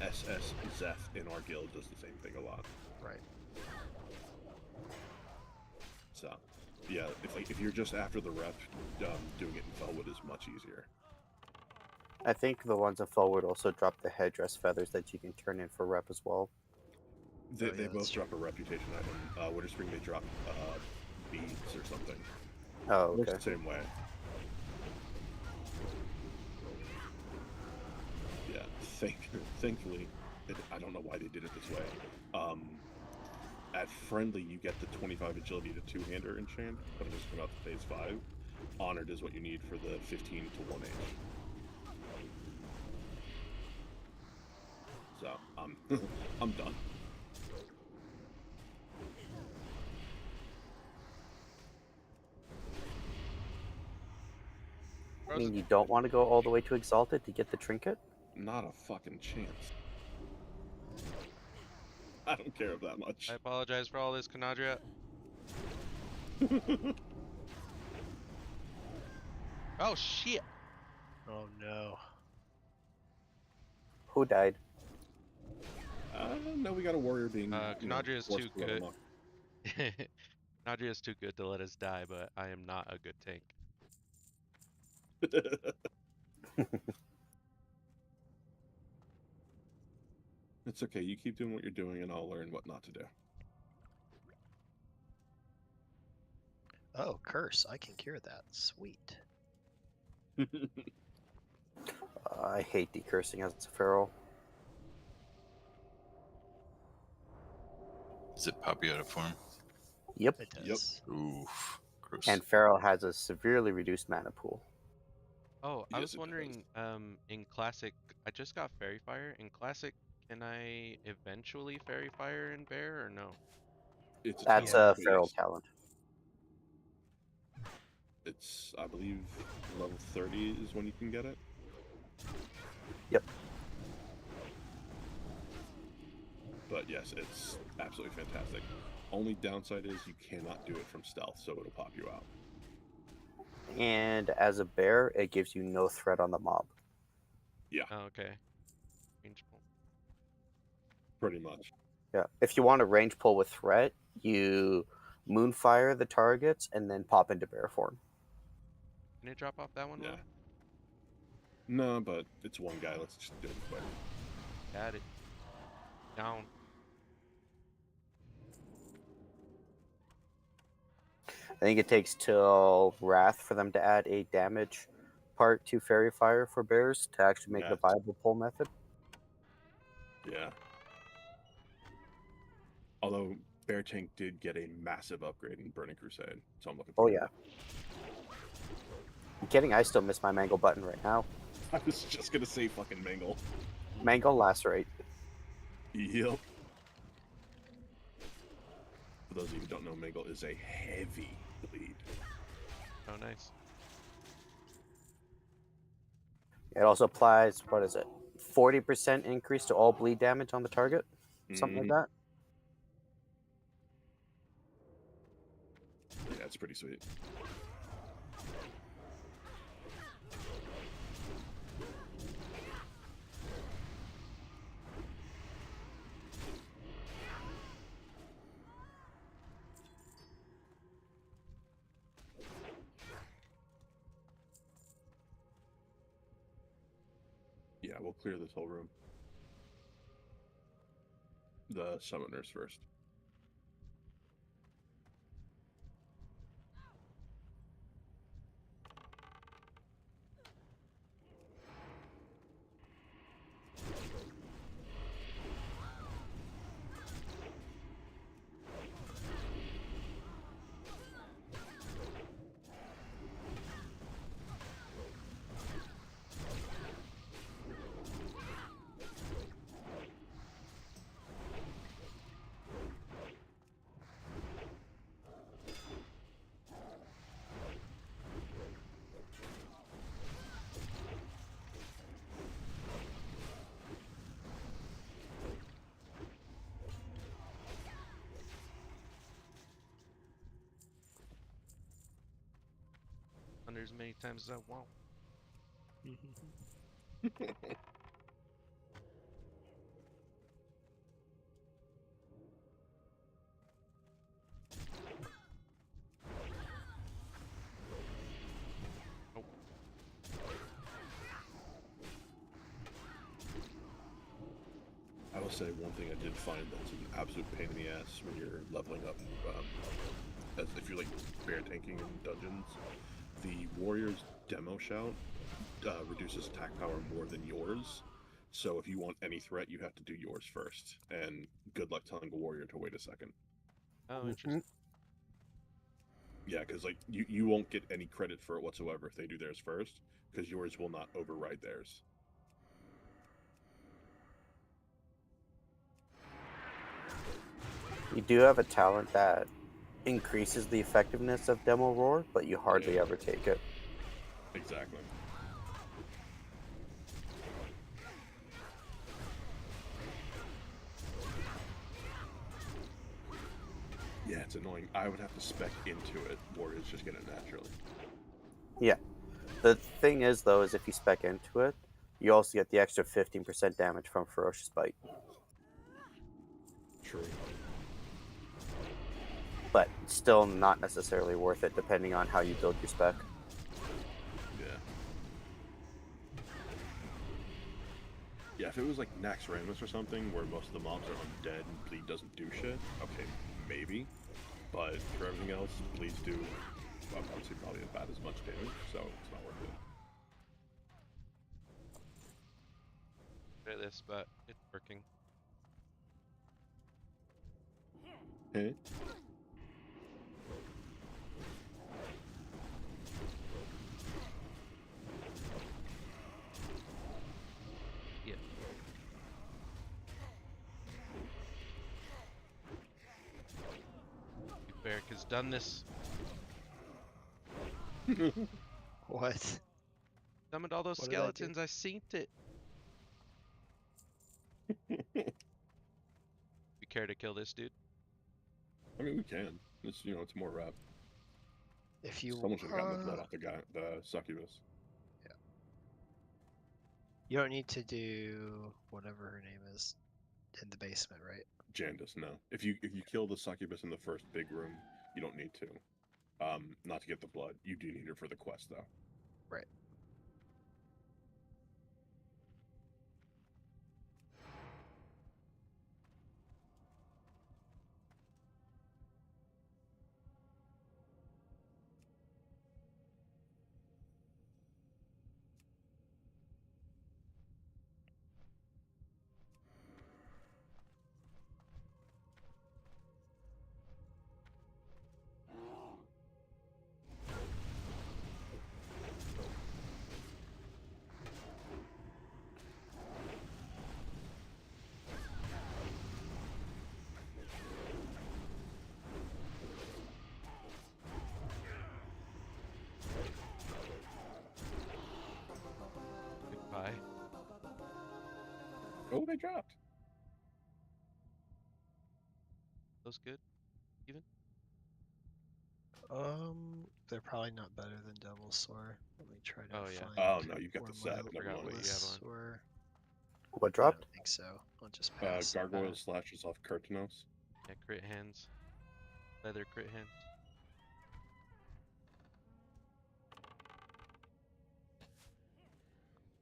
SS Zeph in our guild does the same thing a lot. Right. So, yeah, if you're just after the rep, doing it in Fellwood is much easier. I think the ones in Fellwood also drop the headdress feathers that you can turn in for rep as well. They, Oh, yeah, they that's both true. drop a reputation item. Winter Spring, they drop beads or something. Oh, Works okay. the same way. Yeah, thankfully, I don't know why they did it this way. At Friendly, you get the 25 agility to 2-hander enchant, but it doesn't come out to phase 5. Honored is what you need for the 15 to 1 age. So, I'm done. I mean, you don't want to go all the way to Exalted to get the trinket? Not a fucking chance. I don't care that much. I apologize for all this, Canadria. Oh shit! Oh no. Who died? No, we got a warrior being. Canadria is too forced to run good. amok. Canadria is too good to let us die, but I am not a good tank. It's okay. You keep doing what you're doing, and I'll learn what not to do. Oh, curse! I can cure that. Sweet. I hate decursing as a feral. Does it pop you out of form? Yep. It Yep. does. Oof. Gross. And feral has a severely reduced mana pool. Oh, I Yes, was it wondering, in Classic, I just got Fairy Fire. In Classic, can I eventually Fairy Fire in Bear or no? It's a That's talent, a but feral yes, talent. it's, I believe, level 30 is when you can get it. Yep. But yes, it's absolutely fantastic. Only downside is you cannot do it from stealth, so it'll pop you out. And as a bear, it gives you no threat on the mob. Oh, okay. Range pull. Pretty much. Yeah. If you want to range pull with threat, you moonfire the targets and then pop into bear form. Can it drop off that one? Yeah. Will? No, but it's one guy. Let's just do it quick. Got it. Down. I think it takes till Wrath for them to add a damage part to Fairy Fire for bears to actually make it a Yes. viable pull method. Yeah. Although Bear Tank did get a massive upgrade in Burning Crusade, so I'm looking Oh forward yeah. to it. I'm kidding, I still miss my Mangle button right now. I was just gonna say fucking Mangle. Mangle Lacerate. Yep. For those of you who don't know, Mangle is a heavy bleed. Oh, nice. It also applies, what is it, 40% increase to all bleed damage on the target? something like Mhm. that. Yeah, it's pretty sweet. Yeah, we'll clear this whole room. The summoners first. Under as many times as I want. Nope. I will say one thing I did find that's an absolute pain in the ass when you're leveling up, as if you're like bear tanking in dungeons. The warrior's demo shout reduces attack power more than yours. So if you want any threat, you have to do yours first. And good luck telling a warrior to wait a second. Oh, Mhm. interesting. Yeah, because like you won't get any credit for it whatsoever if they do theirs first, because yours will not override theirs. You do have a talent that increases the effectiveness of Demo Roar, but you hardly Yeah. ever take it. Exactly. Yeah, it's annoying. I would have to spec into it. Warriors just get it naturally. Yeah. The thing is, though, is if you spec into it, you also get the extra 15% damage from Ferocious Bite. True. But still not necessarily worth it depending on how you build your spec. Yeah. Yeah, if it was like Nax Ramus or something, where most of the mobs are undead and bleed doesn't do shit, okay, maybe. But for everything else, bleeds do, well, I would say probably about as much damage, so it's not worth Try this, but it's working. it. Hey? Yeah. Barrick has done this. What? Summoned all those What did I do? skeletons. I synced it. You care to kill this dude? I mean, we can. It's, it's more rap. If you Someone should have gotten the blood off the succubus. you don't need to do whatever her name is in the basement, right? Jandis, no. If you kill the succubus in the first big room, you don't need to. Not to get the blood. You do need it for the quest, though. Right. Goodbye. Oh, they dropped. Those good? Even? They're probably not better than Double Soar. Let me try to Oh, yeah. find. Oh no, you've got where the set. my Never Forgot what mind. you have on. Soar. What I dropped? don't think so. I'll just pass. Gargoyle slashes off Kurtanos. Yeah, crit hands. Leather crit hands.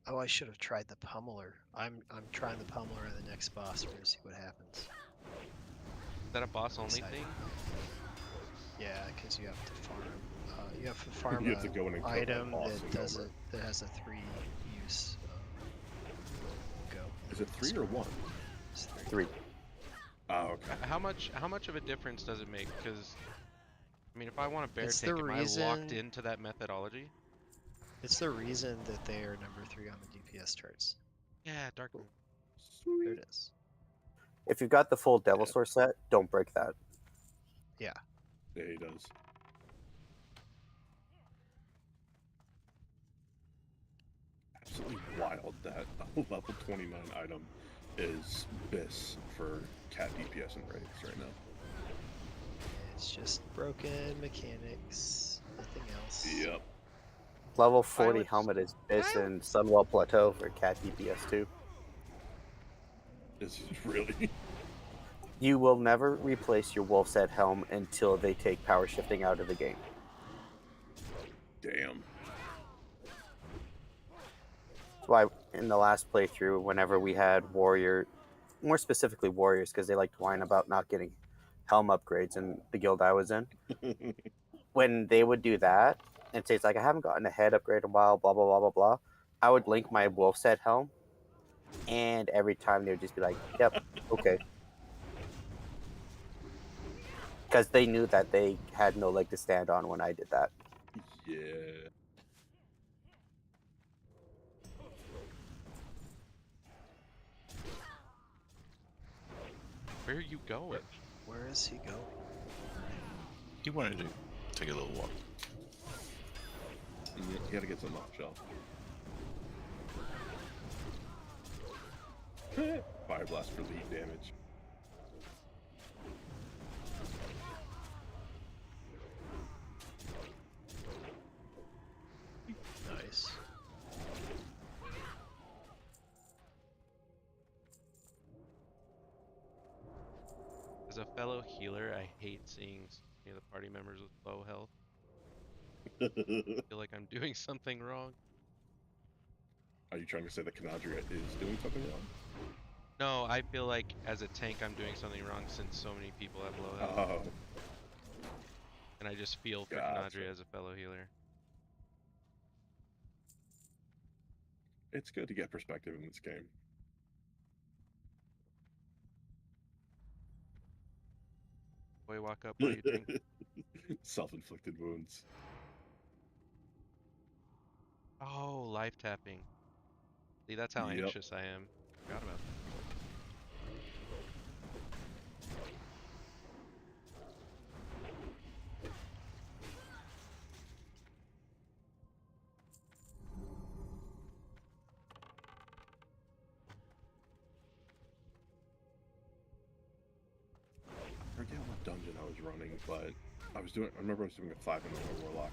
Oh, I should have tried the pummeler. I'm trying the pummeler on the next boss. We're gonna see what happens. Is that a boss only Excited. thing? Yeah, because you have to farm. You have to farm You have to go in and kill that item boss that and does over. it that has a 3 use. Go. Is it 3 or 1? It's 3. 3. Oh, okay. How much of a difference does it make? Because I mean, if I want a bear It's tank, the am I locked reason- into that methodology? It's the reason that they are number 3 on the DPS charts. Yeah, Dark Moon. There Sweet. it is. If you've got the full Devil Yeah. Source set, don't break that. Yeah, he does. Absolutely wild that a level 29 item is BIS for cat DPS and raids right now. It's just broken mechanics. Nothing else. Yep. Level 40 Violence. helmet is BIS in Sunwell Plateau for cat DPS too. This is really. You will never replace your Wolf's Head helm until they take power shifting out of the game. Damn. That's why in the last playthrough, whenever we had warrior, more specifically warriors, because they like to whine about not getting helm upgrades in the guild I was in, when they would do that and say it's like I haven't gotten a head upgrade in a while, blah blah blah blah blah, I would link my Wolf's Head helm, and every time they would just be like, "Yep, okay," because they knew that they had no leg to stand on when I did that. Yeah. Where are you going? Where is he going? He wanted to take a little walk. You gotta get some off shelf. Fire blast for lead damage. Nice. As a fellow healer, I hate seeing any of the party members with low health. I feel like I'm doing something wrong. Are you trying to say that Canadria is doing something wrong? No, I feel like as a tank, I'm doing something wrong since so many people have low health. Oh, And I just feel for Gotcha. Canadria as a fellow healer. it's good to get perspective in this game. Boy, walk up while you drink. Self-inflicted wounds. Oh, life tapping. See, that's how Yep. anxious I am. Forgot about that. I forget what dungeon I was running, but I remember I was doing a 5 and 0 warlock,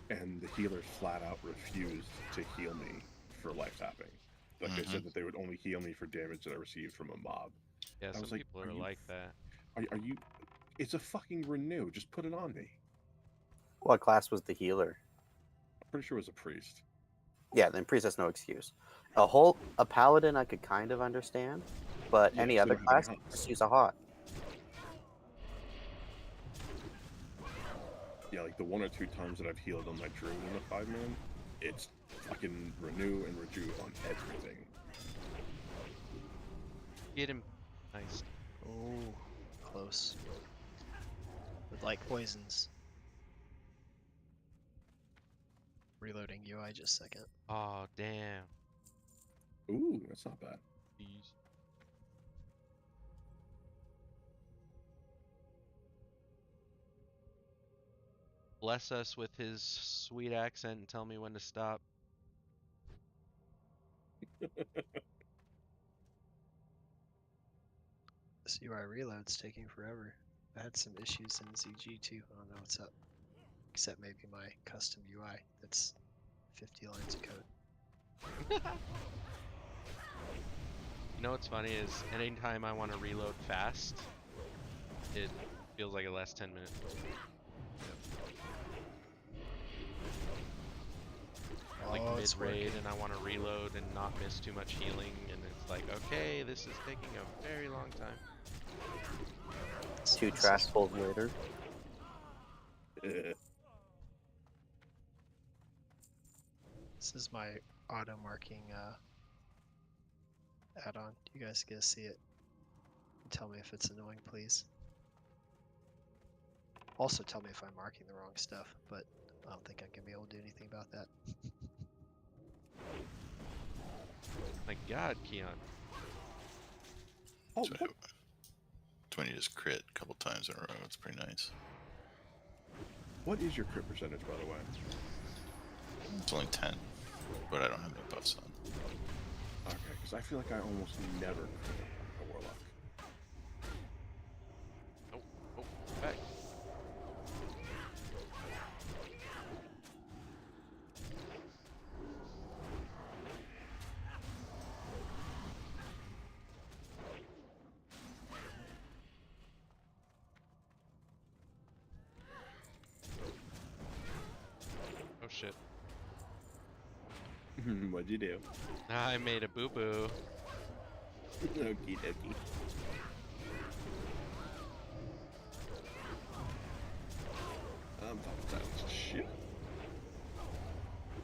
and the healers flat out refused to heal me for life tapping. Like they said that they would only heal me for damage that I received from a mob. Yeah, I some was like, people are like that. Are you? It's a fucking renew. Just put it on me. What class was the healer? I'm pretty sure it was a priest. Yeah, then priest has no excuse. A paladin I could kind of understand, but Yeah, any so other they don't class, have any just use a hot. Yeah, like the 1 or 2 times that I've healed on my druid in a 5-man, it's fucking renew and rejuve on everything. Get him. Nice. Oh, close. With like poisons. Reloading UI just a second. Oh, damn. Ooh, that's not bad. Jeez. Bless us with his sweet accent and tell me when to stop. This UI reload's taking forever. I had some issues in ZG too. I don't know what's up. Except maybe my custom UI that's 50 lines of code. You know what's funny is anytime I want to reload fast, it feels like it lasts 10 minutes. Like it's mid-raid working. and I want to reload and not miss too much healing, and it's like, okay, this is taking a very long time. Two trash pulls later. This is my auto marking add-on. You guys get to see it. And tell me if it's annoying, please. Also tell me if I'm marking the wrong stuff, but I don't think I can be able to do anything about that. My god, Keon. Oh, So when you just crit a couple times in a row, it's pretty nice. what is your crit percentage, by the way? It's only 10, but I don't have any buffs on. Okay, because I feel like I almost never crit a warlock. Oh, back. Oh shit. What'd you do? I made a boo-boo. Okie dokie. I'm fucking silent. Shit.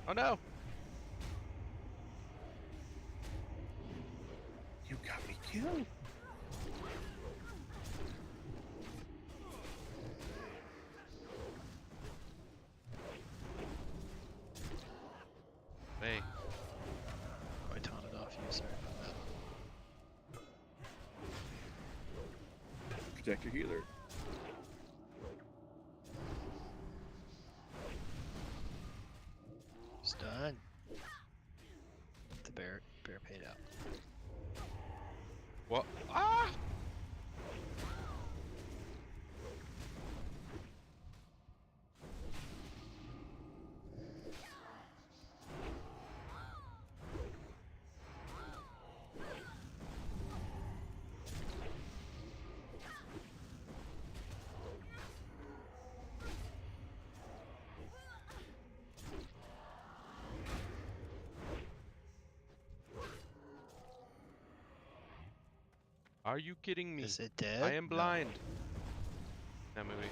Oh no! You got me killed. Hey, I taunted off you, sorry about that. Protect your healer. It's done. The bear paid out. what? Ah! Are you kidding me? Is it dead? I am No. blind. That movie.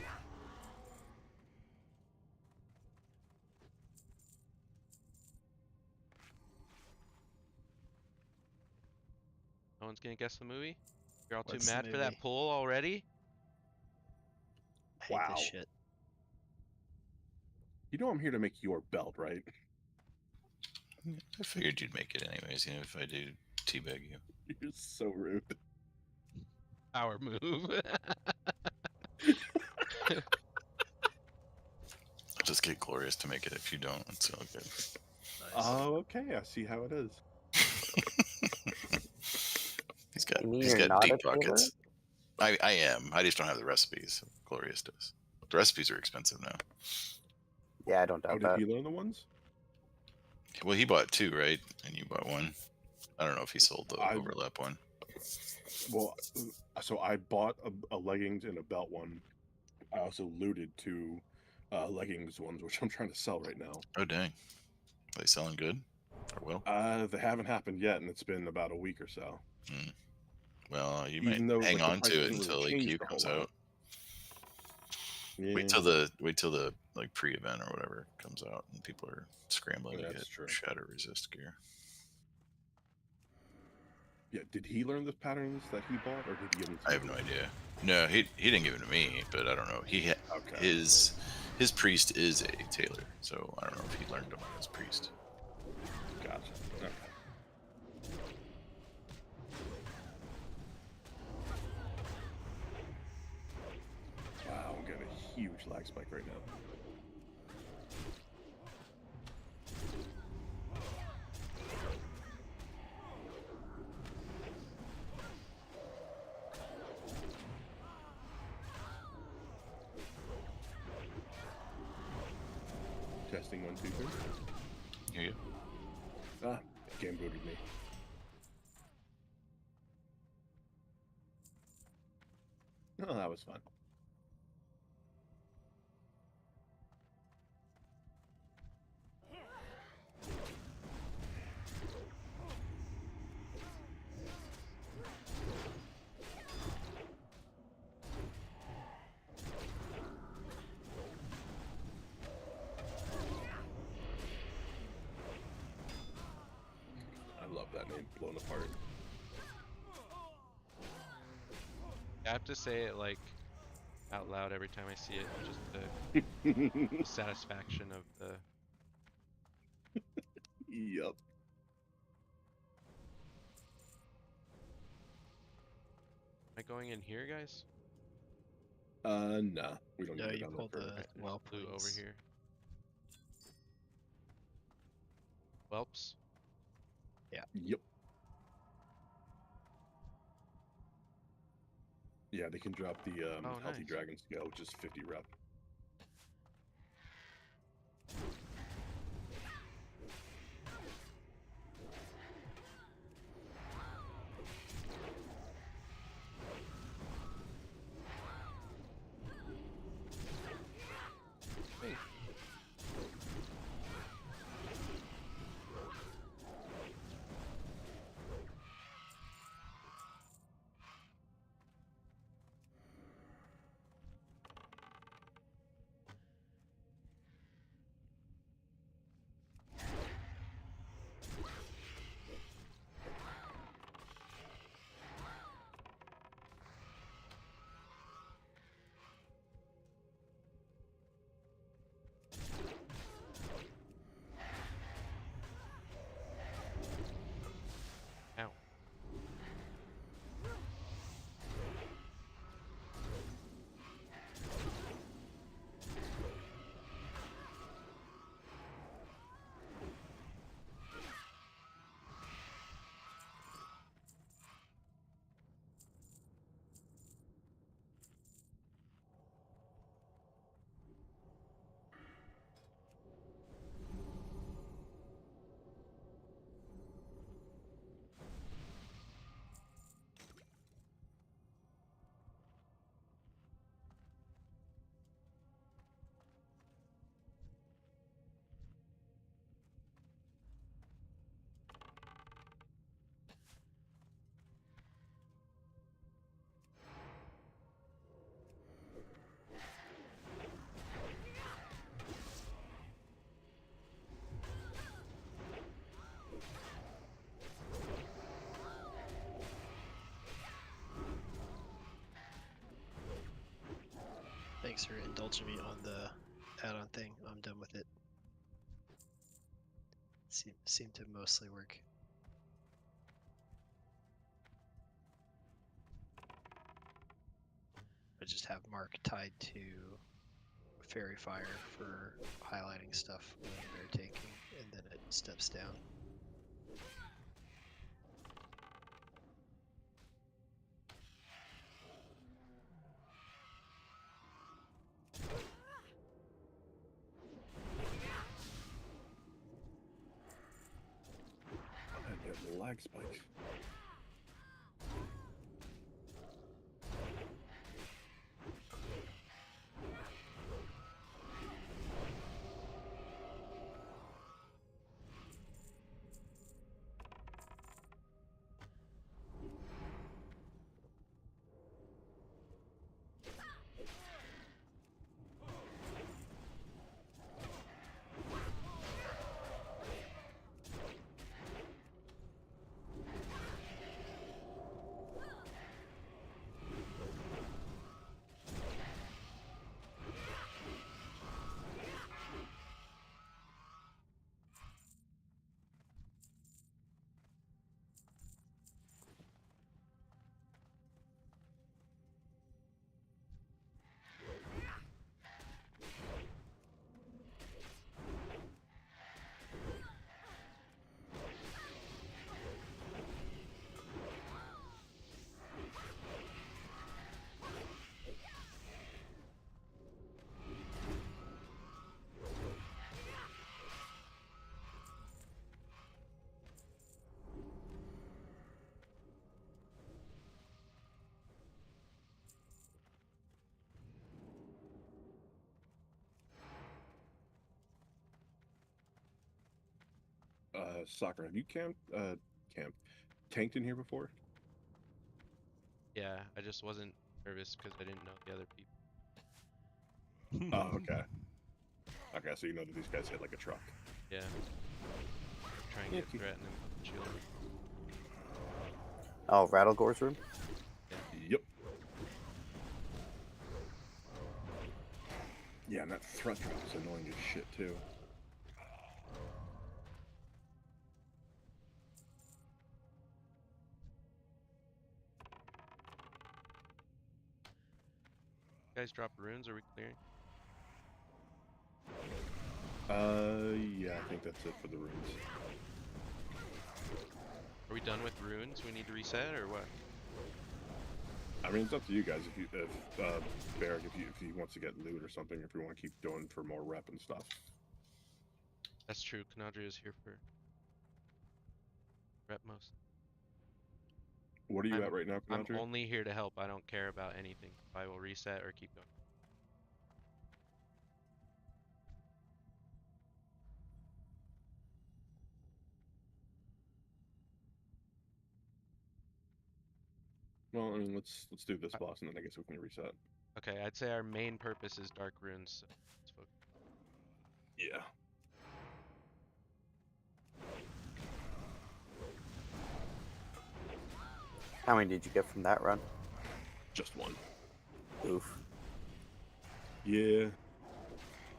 No one's gonna guess the movie? You're all too What's the mad for that movie? pull already? I hate Wow. this shit. You know I'm here to make your belt, right? I figured you'd make it anyways, even if I do teabag you. You're so rude. Power move. I'll just get Glorious to make it if you don't. It's all good. Nice. Oh, okay. I see how it is. You mean he's you're got not deep a tailor? pockets. I am. I just don't have the recipes. Glorious does. The recipes are expensive now. Yeah, I don't How doubt did that. he learn the ones? Well, he bought 2, right? And you bought 1. I don't know if he sold the I- overlap one. Well, so I bought a leggings and a belt one. I also looted 2 leggings ones, which I'm trying to sell right now. Oh dang. Are they selling good? Or well? They haven't happened yet, and it's been about a week or so. Well, you might Even though hang like, the on price to it hasn't really until changed AQ a whole comes lot. out. Yeah, Wait till the like pre-event or whatever comes out, and people are scrambling to That's get true. shatter resist gear. yeah. Did he learn the patterns that he bought, or did he give them to I have you? no idea. No, he didn't give it to me, but I don't know. Okay. His priest is a tailor, so I don't know if he learned them as priest. Gotcha. Okay. Wow, I'm getting a huge lag spike right now. Testing 1, 2, 3. Hear you. Ah, game booted me. Oh, that was fun. I love that name, Blown Apart. I have to say it like out loud every time I see it, just the satisfaction of the. Yup. Am I going in here, guys? Nah, we don't No, need to you go down pulled there the further. I have to well just blue over points. here. Whelps. Yep. Yeah, they can drop the Oh, Healthy nice. Dragon scale, which is 50 rep. Hey. Ow. Thanks for indulging me on the add-on thing. I'm done with it. Seemed to mostly work. I just have Mark tied to Fairy Fire for highlighting stuff when they're taking, and then it steps down. I get the lag spike. Soccer, have you tanked in here before? Yeah, I just wasn't nervous because I didn't know the other people. Oh, okay. Okay, so you know that these guys hit like a truck. Yeah. Try and get threat and then chill. Oh, Rattlegore's room? Yep. Yeah, and that threat drop is annoying as shit too. You guys drop runes? Are we clearing? Yeah, I think that's it for the runes. Are we done with runes? We need to reset or what? I mean, it's up to you guys if Barrick, if he wants to get loot or something, if you want to keep going for more rep and stuff. That's true. Canadria is here for rep most. What are you at right now, I'm Conandria? only here to help. I don't care about anything. I will reset or keep going. Well, I mean, let's do this boss, and then I guess we can reset. Okay, I'd say our main purpose is dark runes. So let's focus. Yeah. How many did you get from that run? Just one. Oof. Yeah.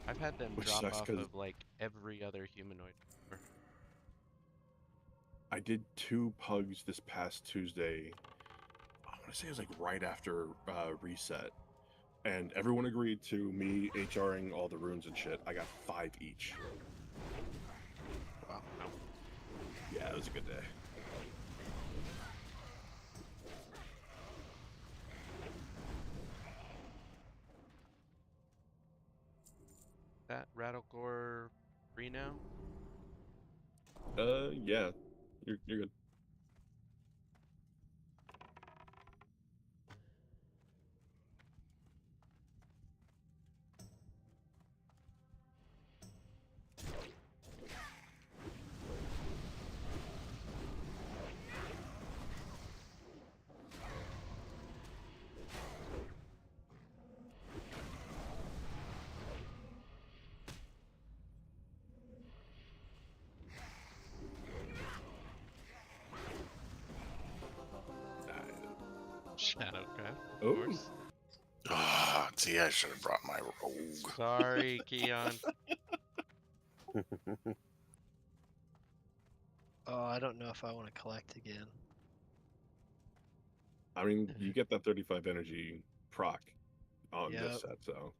I've had them Which drop sucks off 'cause of like every other humanoid. I did 2 pugs this past Tuesday. I want to say it was like right after reset, and everyone agreed to me HRing all the runes and shit. I got 5 each. Wow. Yeah, it was a good day. That Rattlegore free now? Yeah, you're good. Shadowcraft, of Oh. course. Ah, see, I should have brought my rogue. Sorry, Keon. Oh, I don't know if I want to collect again. I mean, you get that 35 energy proc on this Yep. set, so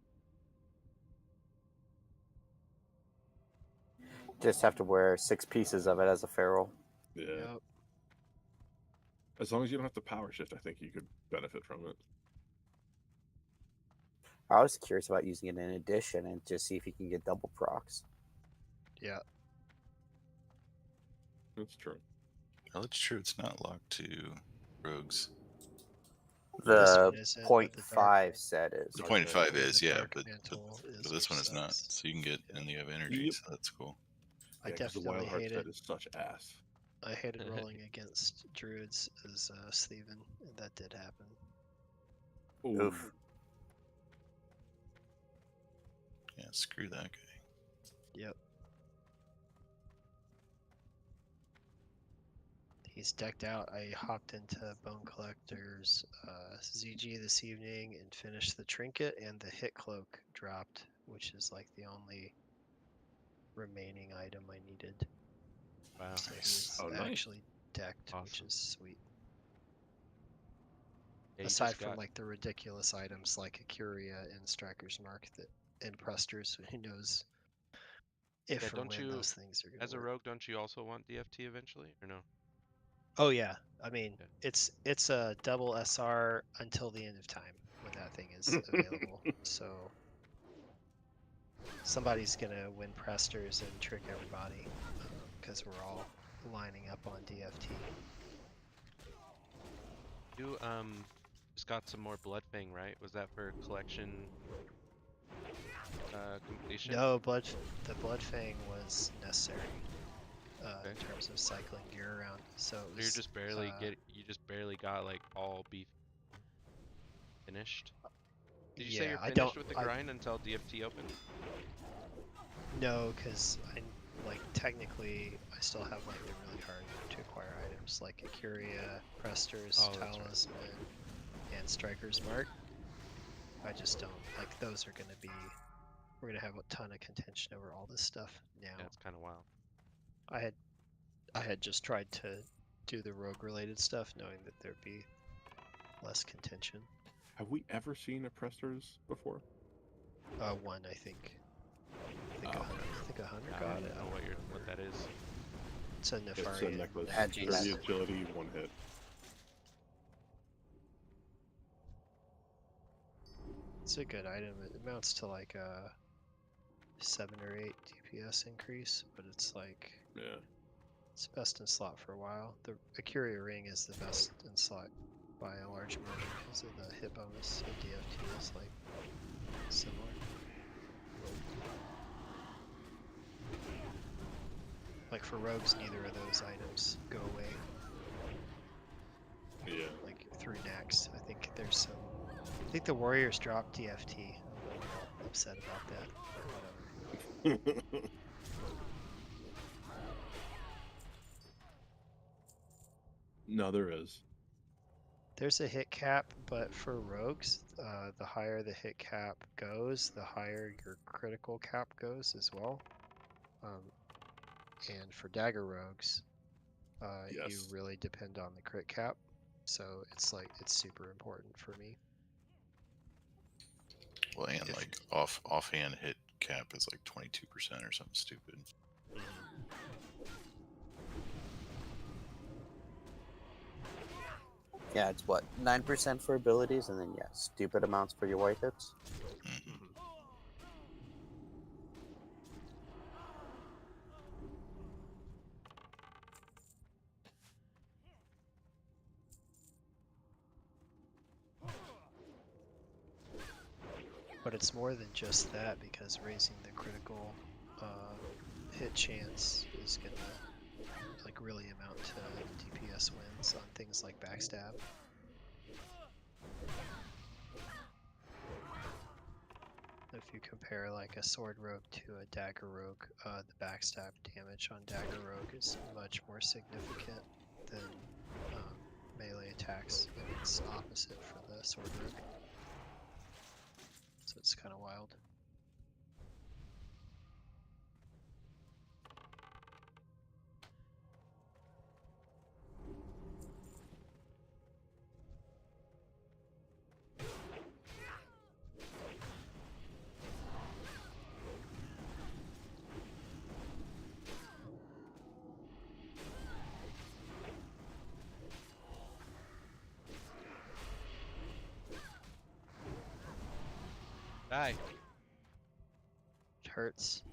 Just have to wear 6 pieces of it as a feral. yeah. Yep. As long as you don't have to power shift, I think you could benefit from it. I was curious about using it in addition and just see if you can get double procs. Yeah. That's true. Well, it's true. It's not locked to rogues. This The one isn't, but point the dark 5 set is. The Dark point Mantle. five is, the yeah, dark but mantle is, this which one is not. sucks. So you can get, Yeah. and you have energy, Yep. so that's cool. I Yeah, 'cause the definitely Wild Heart hate set it. is such ass. I hated rolling against druids as Steven, and that did happen. Ooh. Oof. Yeah, screw that guy. Yep. He's decked out. I hopped into Bone Collector's ZG this evening and finished the trinket, and the hit cloak dropped, which is like the only remaining item I needed. Wow. So Nice. he's Oh, nice. actually decked, which Awesome. is sweet. Yeah, you Aside just from got like the ridiculous items like a Curia and Striker's Mark that and Presters, who knows if Yeah, or don't when you, those things are as a gonna work. rogue, don't you also want DFT eventually, or no? Oh yeah, I mean Yeah. it's a double SR until the end of time when that thing is available. So somebody's gonna win Presters and trick everybody because we're all lining up on DFT. You just got some more Bloodfang, right? Was that for collection completion? No, the Bloodfang was necessary. in Okay. terms of cycling gear around. So it So was, you're just barely you just barely got like all beef finished. Did you say yeah, you're I don't, finished with the I grind until DFT opens? no, because I like technically I still have like the really hard to acquire items like Acuria, Prester's Oh, that's right. Talisman, and Striker's Mark. I just don't like those are gonna be. We're gonna have a ton of contention over all this stuff now. Yeah, it's kind of wild. I had just tried to do the rogue related stuff, knowing that there'd be less contention. Have we ever seen a Presters before? One I think. Okay. I think a hunter I got don't it. even I know don't what remember. that is. It's a It's a Nefarian necklace. Agi 30 necklace. agility, 1 hit. It's a good item. It amounts to like a 7 or 8 DPS increase, but it's like Yeah. it's best in slot for a while. The Acuria ring is the best in slot by a large margin because of the hit bonus. The DFT is like similar. Like for rogues, neither of those items go away. Yeah. Like through Nax, I think there's some. I think the warriors dropped DFT. I'm a little upset about that. Whatever. No, there is. There's a hit cap, but for rogues, the higher the hit cap goes, the higher your critical cap goes as well. And for dagger rogues, you Yes. really depend on the crit cap. So it's like it's super important for me. Well, and If like offhand hit cap is like 22% or something stupid. Yeah, it's what 9% for abilities, and then yeah, stupid amounts for your white hits. Mhm. But it's more than just that because raising the critical hit chance is gonna like really amount to DPS wins on things like backstab. If you compare like a sword rogue to a dagger rogue, the backstab damage on dagger rogue is much more significant than melee attacks, and it's opposite for the sword rogue. So it's kind of wild. Die. It hurts.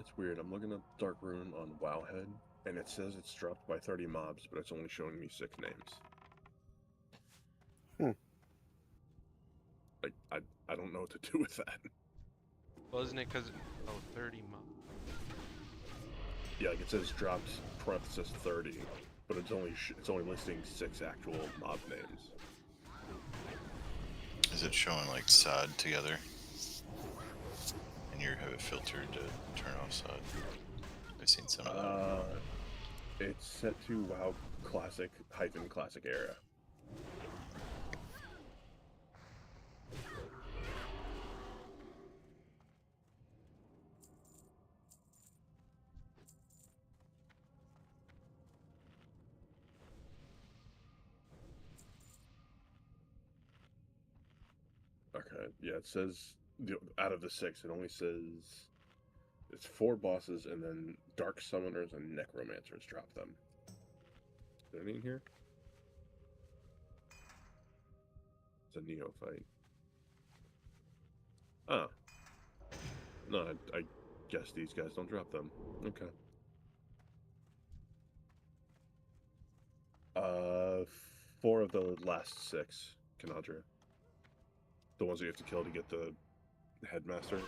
it's weird. I'm looking up Dark Rune on Wowhead, and it says it's dropped by 30 mobs, but it's only showing me 6 names. Like, I don't know what to do with that. Well, isn't it because 30 months? Yeah, like it says dropped parenthesis 30, but it's only listing 6 actual mob names. Is it showing like sod together? And you have it filtered to turn off sod? I've seen some of that. It's set to WoW Classic - Classic era. Okay, yeah, it says out of the 6, it only says it's 4 bosses, and then Dark Summoners and Necromancers drop them. Is there any in here? It's a neophyte. Ah. No, I guess these guys don't drop them. Okay. 4 of the last 6, Kanadra. The ones that you have to kill to get the headmaster.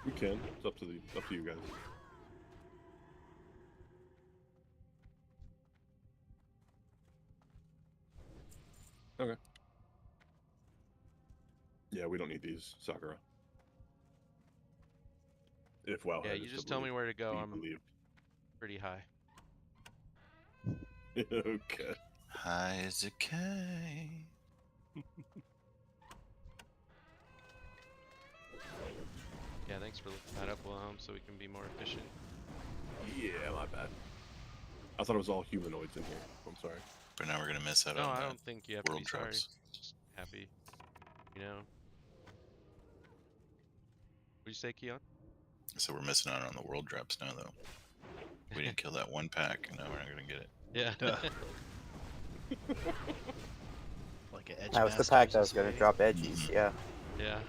We can. It's up to you guys. Okay. Yeah, we don't need these, Sakura. If WoW Yeah, you just tell me where to go. I'm pretty high. Okay. High as a kite. Yeah, thanks for looking that up, Wilhelm, so we can be more efficient. Yeah, my bad. I thought it was all humanoids in here. I'm sorry. But now we're gonna miss out No, on I the don't think you have to world be sorry. drops. Just happy, you know. What'd you say, Keon? So we're missing out on the world drops now, though. We didn't kill that one pack, and now we're not gonna get it. Yeah. Like an edge. That was the pack that was going to drop edgies. Yeah. Yeah.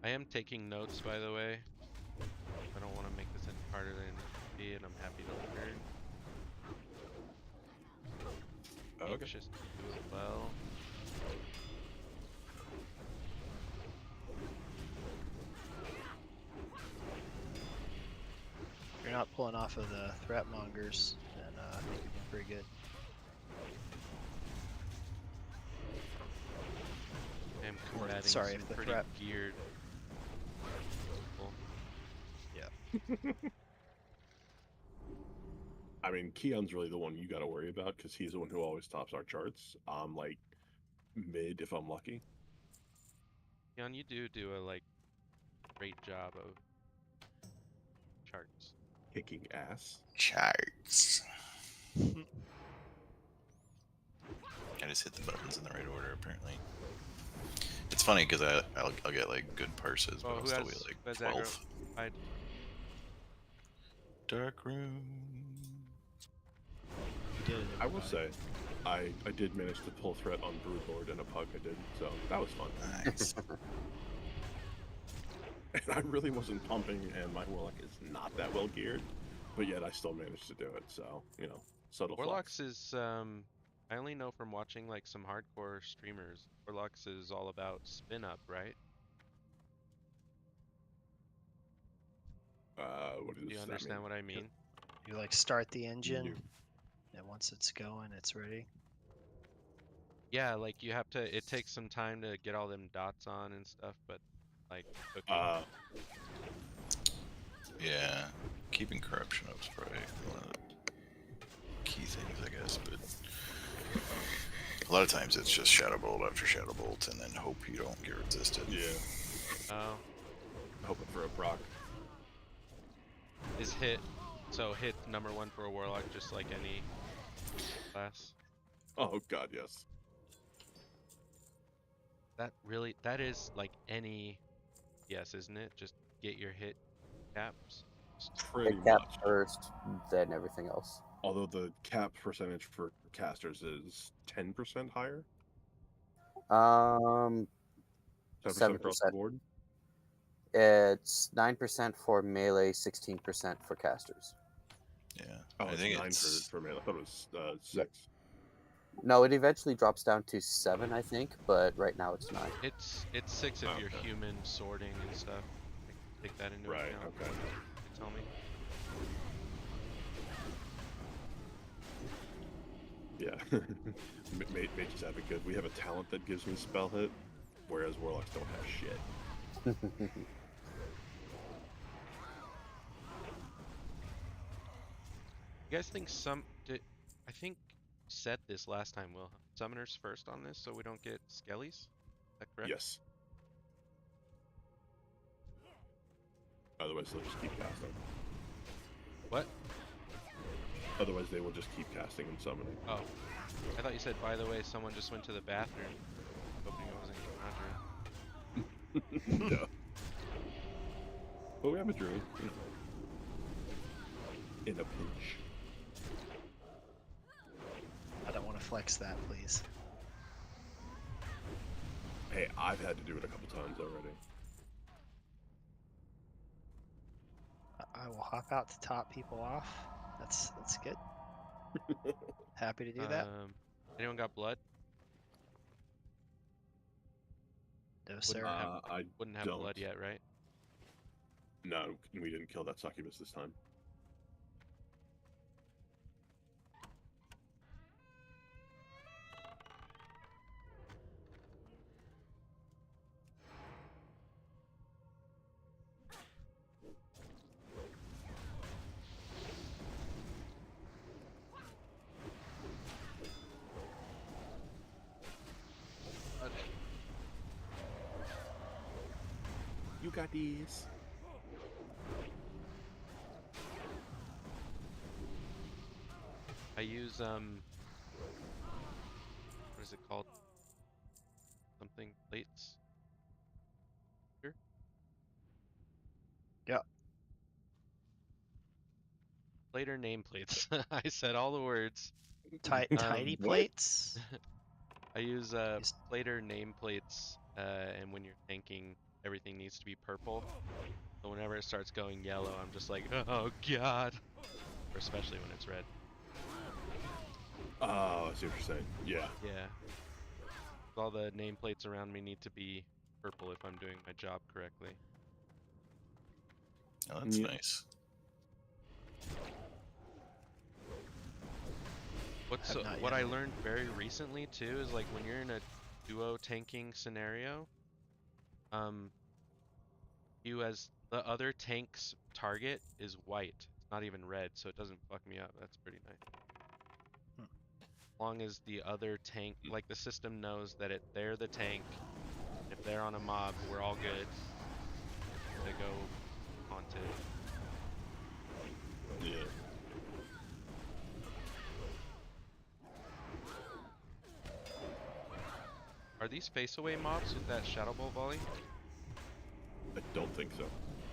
I am taking notes, by the way. I don't want to make this any harder than it needs to be, and I'm happy to learn. Okay. Anxious to do as well. If you're not pulling off of the threat mongers, then I think you're doing pretty good. I am combating sorry, some if the pretty threat- geared people. I mean, Keon's really the one you got to worry about because he's the one who always tops our charts. I'm like mid if I'm lucky. Keon, you do a great job of charts. Kicking ass. Charts. I just hit the buttons in the right order, apparently. It's funny because I'll get like good purses, but Oh, I'll who still has, be like who has aggro? 12th. Hide. Dark Room. You did it. I will everybody. say, I did manage to pull threat on Broodlord and a pug I did, so that was fun. Nice. And I really wasn't pumping, and my Warlock is not that well geared, but yet I still managed to do it, so, you know, subtle Warlocks flex. is I only know from watching like some hardcore streamers. Warlocks is all about spin up, right? What Do you does that understand mean? what I mean? You like start the engine, Nope. and once it's going, it's ready. Yeah, like you have to. It takes some time to get all them dots on and stuff, but like cooking. Yeah, keeping corruption up is probably one of the key things, I guess. But a lot of times it's just Shadow Bolt after Shadow Bolt, and then hope you don't get resisted. Yeah, Oh, hoping for a proc. Is hit, so hit number 1 for a warlock, just like any class. Oh god, yes. That is like any, yes, isn't it? Just get your hit caps. Pretty Hit cap much. first, then everything else. Although the cap percentage for casters is 10% higher, 7%. 10% across the board. It's 9% for melee, 16% for casters. Yeah. Oh, I it's think 9 it's for melee. I thought it was 6. Yep. No, it eventually drops down to 7, I think, but right now it's 9. It's 6 if you're Okay. human sorting and stuff. Take that into Right, account. okay. You tell me. Yeah. Mages have it good. We have a talent that gives me spell hit, whereas warlocks don't have shit. You guys think I think said this last time, Will. Summoners first on this so we don't get skellies? Is that correct? Yes. Otherwise, they'll just keep casting. What? Otherwise, they will just keep casting and summoning. Oh. I thought you said, by the way, someone just went to the bathroom. Hoping it wasn't Conjuring. No. But we have a druid. In a pinch. I don't want to flex that, please. Hey, I've had to do it a couple times already. I will hop out to top people off. That's good. Happy to do that. Anyone got blood? No, sir. I Wouldn't have don't. blood yet, right? No, we didn't kill that succubus this time. You got these. I use what is it called? Something plates. Here. Yeah. Plater nameplates. I said all the words. Tidy What? plates. I use Use- plater nameplates, and when you're tanking, everything needs to be purple. So whenever it starts going yellow, I'm just like, oh god. Or especially when it's red. Oh, I see what you're saying. Yeah. Yeah. All the nameplates around me need to be purple if I'm doing my job correctly. oh, that's Yeah. nice. Not What yet. I learned very recently too is like when you're in a duo tanking scenario, you as the other tank's target is white. It's not even red, so it doesn't fuck me up. That's pretty nice. As long as the other tank, like the system knows that they're the tank. If they're on a mob, we're all good. They go haunted. Yeah. Are these face away mobs with that Shadow Ball volley? I don't think so.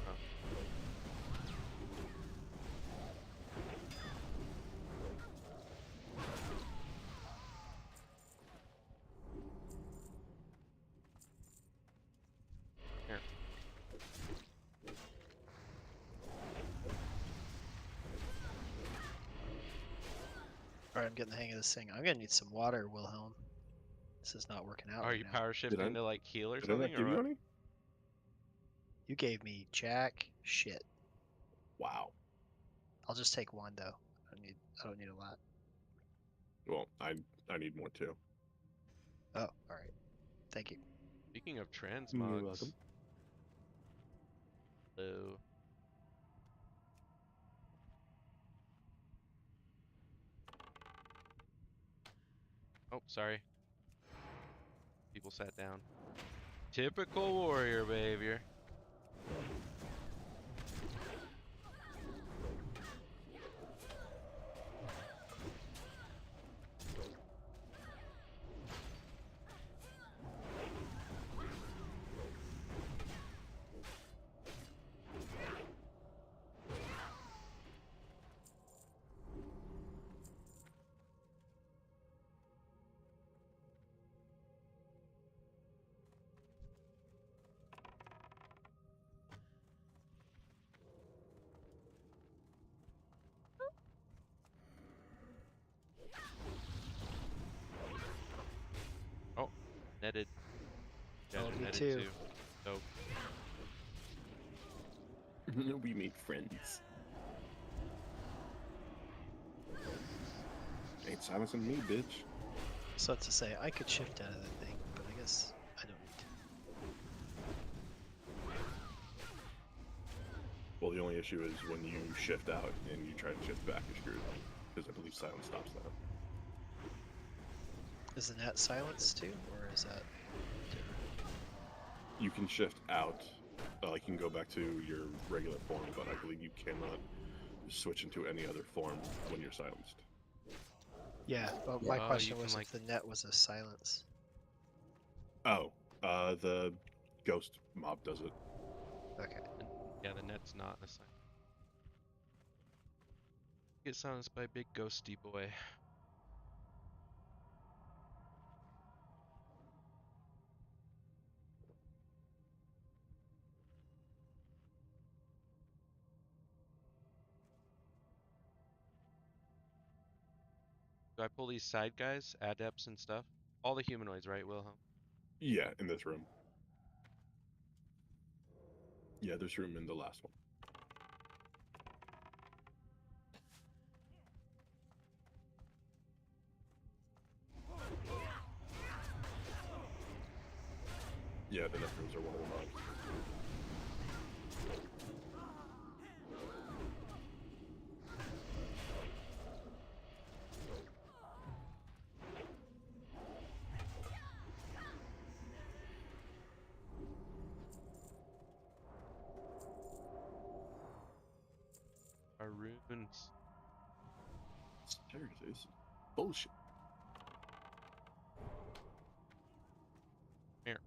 Oh. Here. Alright, I'm getting the hang of this thing. I'm gonna need some water, Wilhelm. This is not working out Are right you now. power shifting I- to like heal or Did I not something, give or you what? any? You gave me jack shit. Wow. I'll just take one though. I don't need a lot. Well, I need more too. Oh, alright. Thank you. Speaking of You're transmogs, welcome. hello. Oh, sorry. People sat down. Typical warrior behavior. netted. You guys Oh, are me netted too. Dope. We made friends. Ain't silencing me, bitch. So to say, I could shift out of that thing, but I guess I don't need to. Well, the only issue is when you shift out and you try to shift back, you're screwed. Because I believe silence stops that. Is the net silenced too, or is that different? You can shift out, like you can go back to your regular form, but I believe you cannot switch into any other form when you're silenced. Yeah, but Yeah. my Oh, question you was can, if the net was a silence. Oh, the ghost mob does it. Okay. Yeah, the net's not a sign. Get silenced by big ghosty boy. Do I pull these side guys, adepts and stuff? All the humanoids, right, Wilhelm? Yeah, in this room. Yeah, there's room in the last one. Yeah, the next rooms are one of the mobs. Our runes. Seriously, this is bullshit. Here.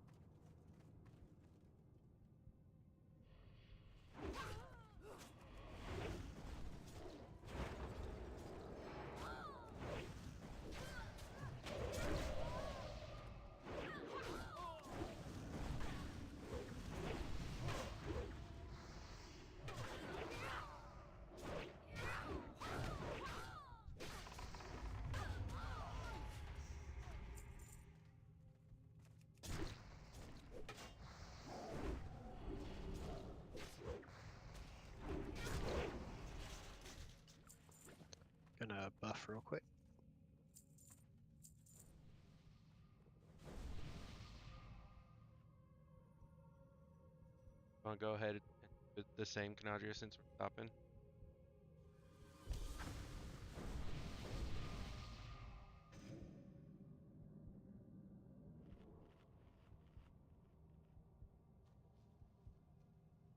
Gonna buff real quick. Wanna go ahead and do the same, Canadria, since we're stopping?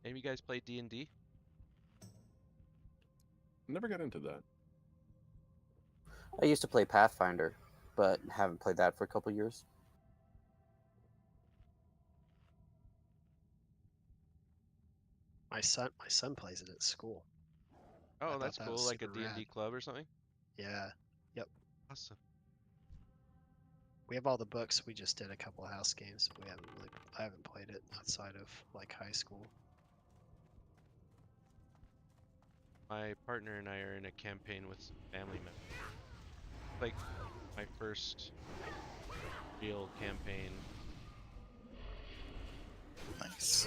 Any of you guys play D&D? Never got into that. I used to play Pathfinder, but haven't played that for a couple years. My son plays it at school. I Oh, thought that's that cool, was like a super D&D rad. club or something? Yeah. Yep. Awesome. We have all the books. We just did a couple house games. But I haven't played it outside of like high school. My partner and I are in a campaign with some family members. Like my first real campaign. Nice.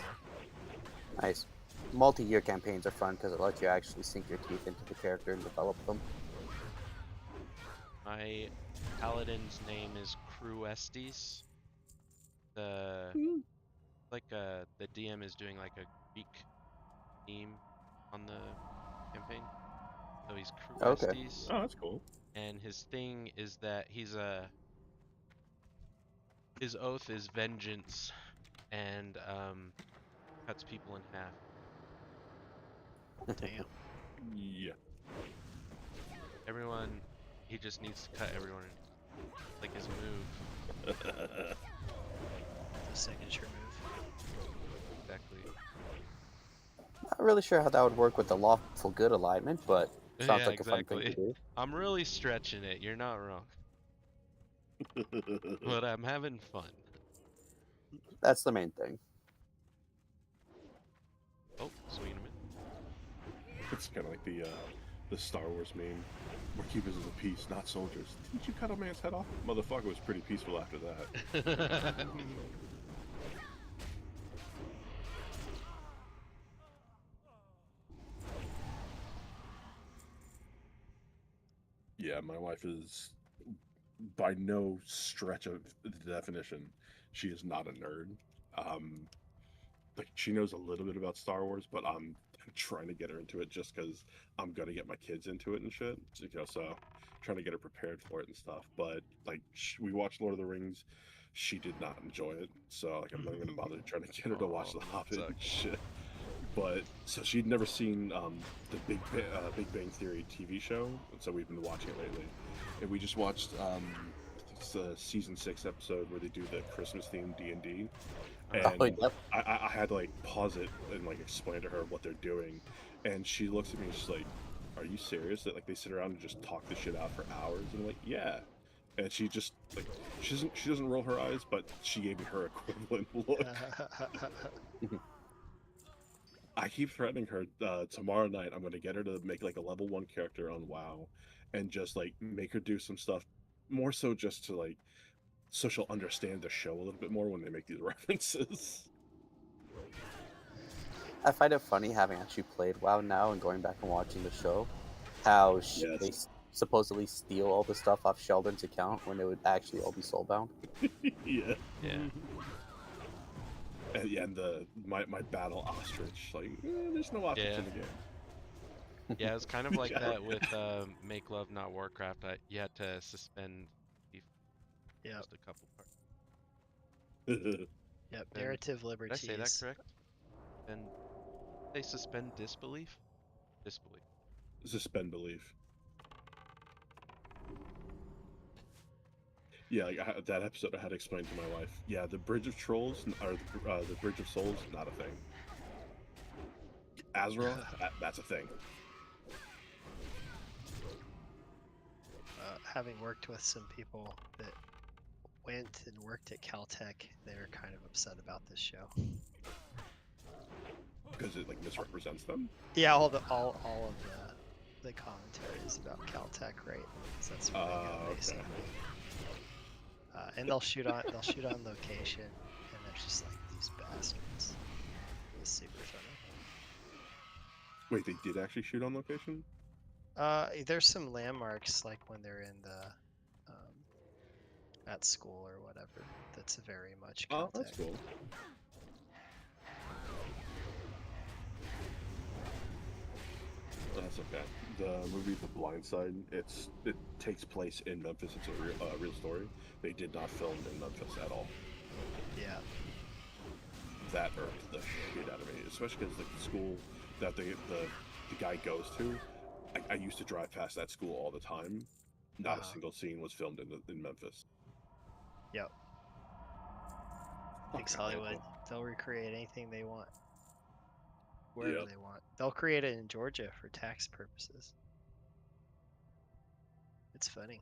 Nice. Multi-year campaigns are fun because it lets you actually sink your teeth into the character and develop them. My paladin's name is Cruestes. The the DM is doing like a Greek theme on the campaign. So he's Okay. Cruestes, Oh, that's cool. and his thing is that his oath is vengeance, and cuts people in half. Damn. Yeah. Everyone, he just needs to cut everyone in, like his move. The signature move. Exactly. Not really sure how that would work with the lawful good alignment, but sounds Yeah, like a fun thing to exactly. do. I'm really stretching it. You're not wrong. But I'm having fun. That's the main thing. Oh, swinging him in. It's kind of like the the Star Wars meme. We're keepers of the peace, not soldiers. Didn't you cut a man's head off? Motherfucker was pretty peaceful after that. Yeah, my wife is by no stretch of the definition, she is not a nerd. Um, like she knows a little bit about Star Wars, but I'm trying to get her into it just because I'm gonna get my kids into it and shit. So trying to get her prepared for it and stuff. But like we watched Lord of the Rings, she did not enjoy it. So like I'm not even gonna bother trying to get her to watch Oh, The that Hobbit and sucks. shit. But so she'd never seen the Big Bang Theory TV show, and so we've been watching it lately. And we just watched I think it's the season 6 episode where they do the Christmas themed D&D, Oh, and yep. I had to like pause it and like explain to her what they're doing, and she looks at me and she's like, "Are you serious? That like they sit around and just talk this shit out for hours?" And I'm like, "Yeah." And she just like she doesn't roll her eyes, but she gave me her equivalent look. I keep threatening her tomorrow night. I'm going to get her to make like a level 1 character on WoW, and just like make her do some stuff, more so just to like so she'll understand the show a little bit more when they make these references. I find it funny having actually played WoW now and going back and watching the show, how they Yes. supposedly steal all the stuff off Sheldon's account when it would actually all be soulbound. Yeah. Yeah. And yeah, and my battle ostrich, like there's no ostrich Yeah. in the game. Yeah, it's kind of like Yeah. that with Make Love Not Warcraft. You had to suspend bef- Yep. just a couple parts. Yep. And Narrative did I liberties. say that correct? And they suspend disbelief? Disbelief. Suspend belief. Yeah, like that episode I had to explain to my wife. Yeah, the Bridge of Trolls or the Bridge of Souls, not a thing. Azeroth, that's a thing. Having worked with some people that went and worked at Caltech, they're kind of upset about this show. Because it like misrepresents them. Yeah, all of the commentary is about Caltech, right? So that's where they go Okay. basically. And they'll shoot on location, and they're just like these bastards. It's super funny. Wait, they did actually shoot on location? There's some landmarks like when they're in the at school or whatever. That's very much Caltech. Oh, that's cool. That's okay. The movie The Blind Side, it takes place in Memphis. It's a real story. They did not film in Memphis at all. Yeah. That irked the shit out of me, especially because like the school that the guy goes to, I used to drive past that school all the time. Not a single scene was filmed in Memphis. Yep. Thanks, Fucking Hollywood. awful. They'll recreate anything they want. Wherever Yep. they want. They'll create it in Georgia for tax purposes. It's funny.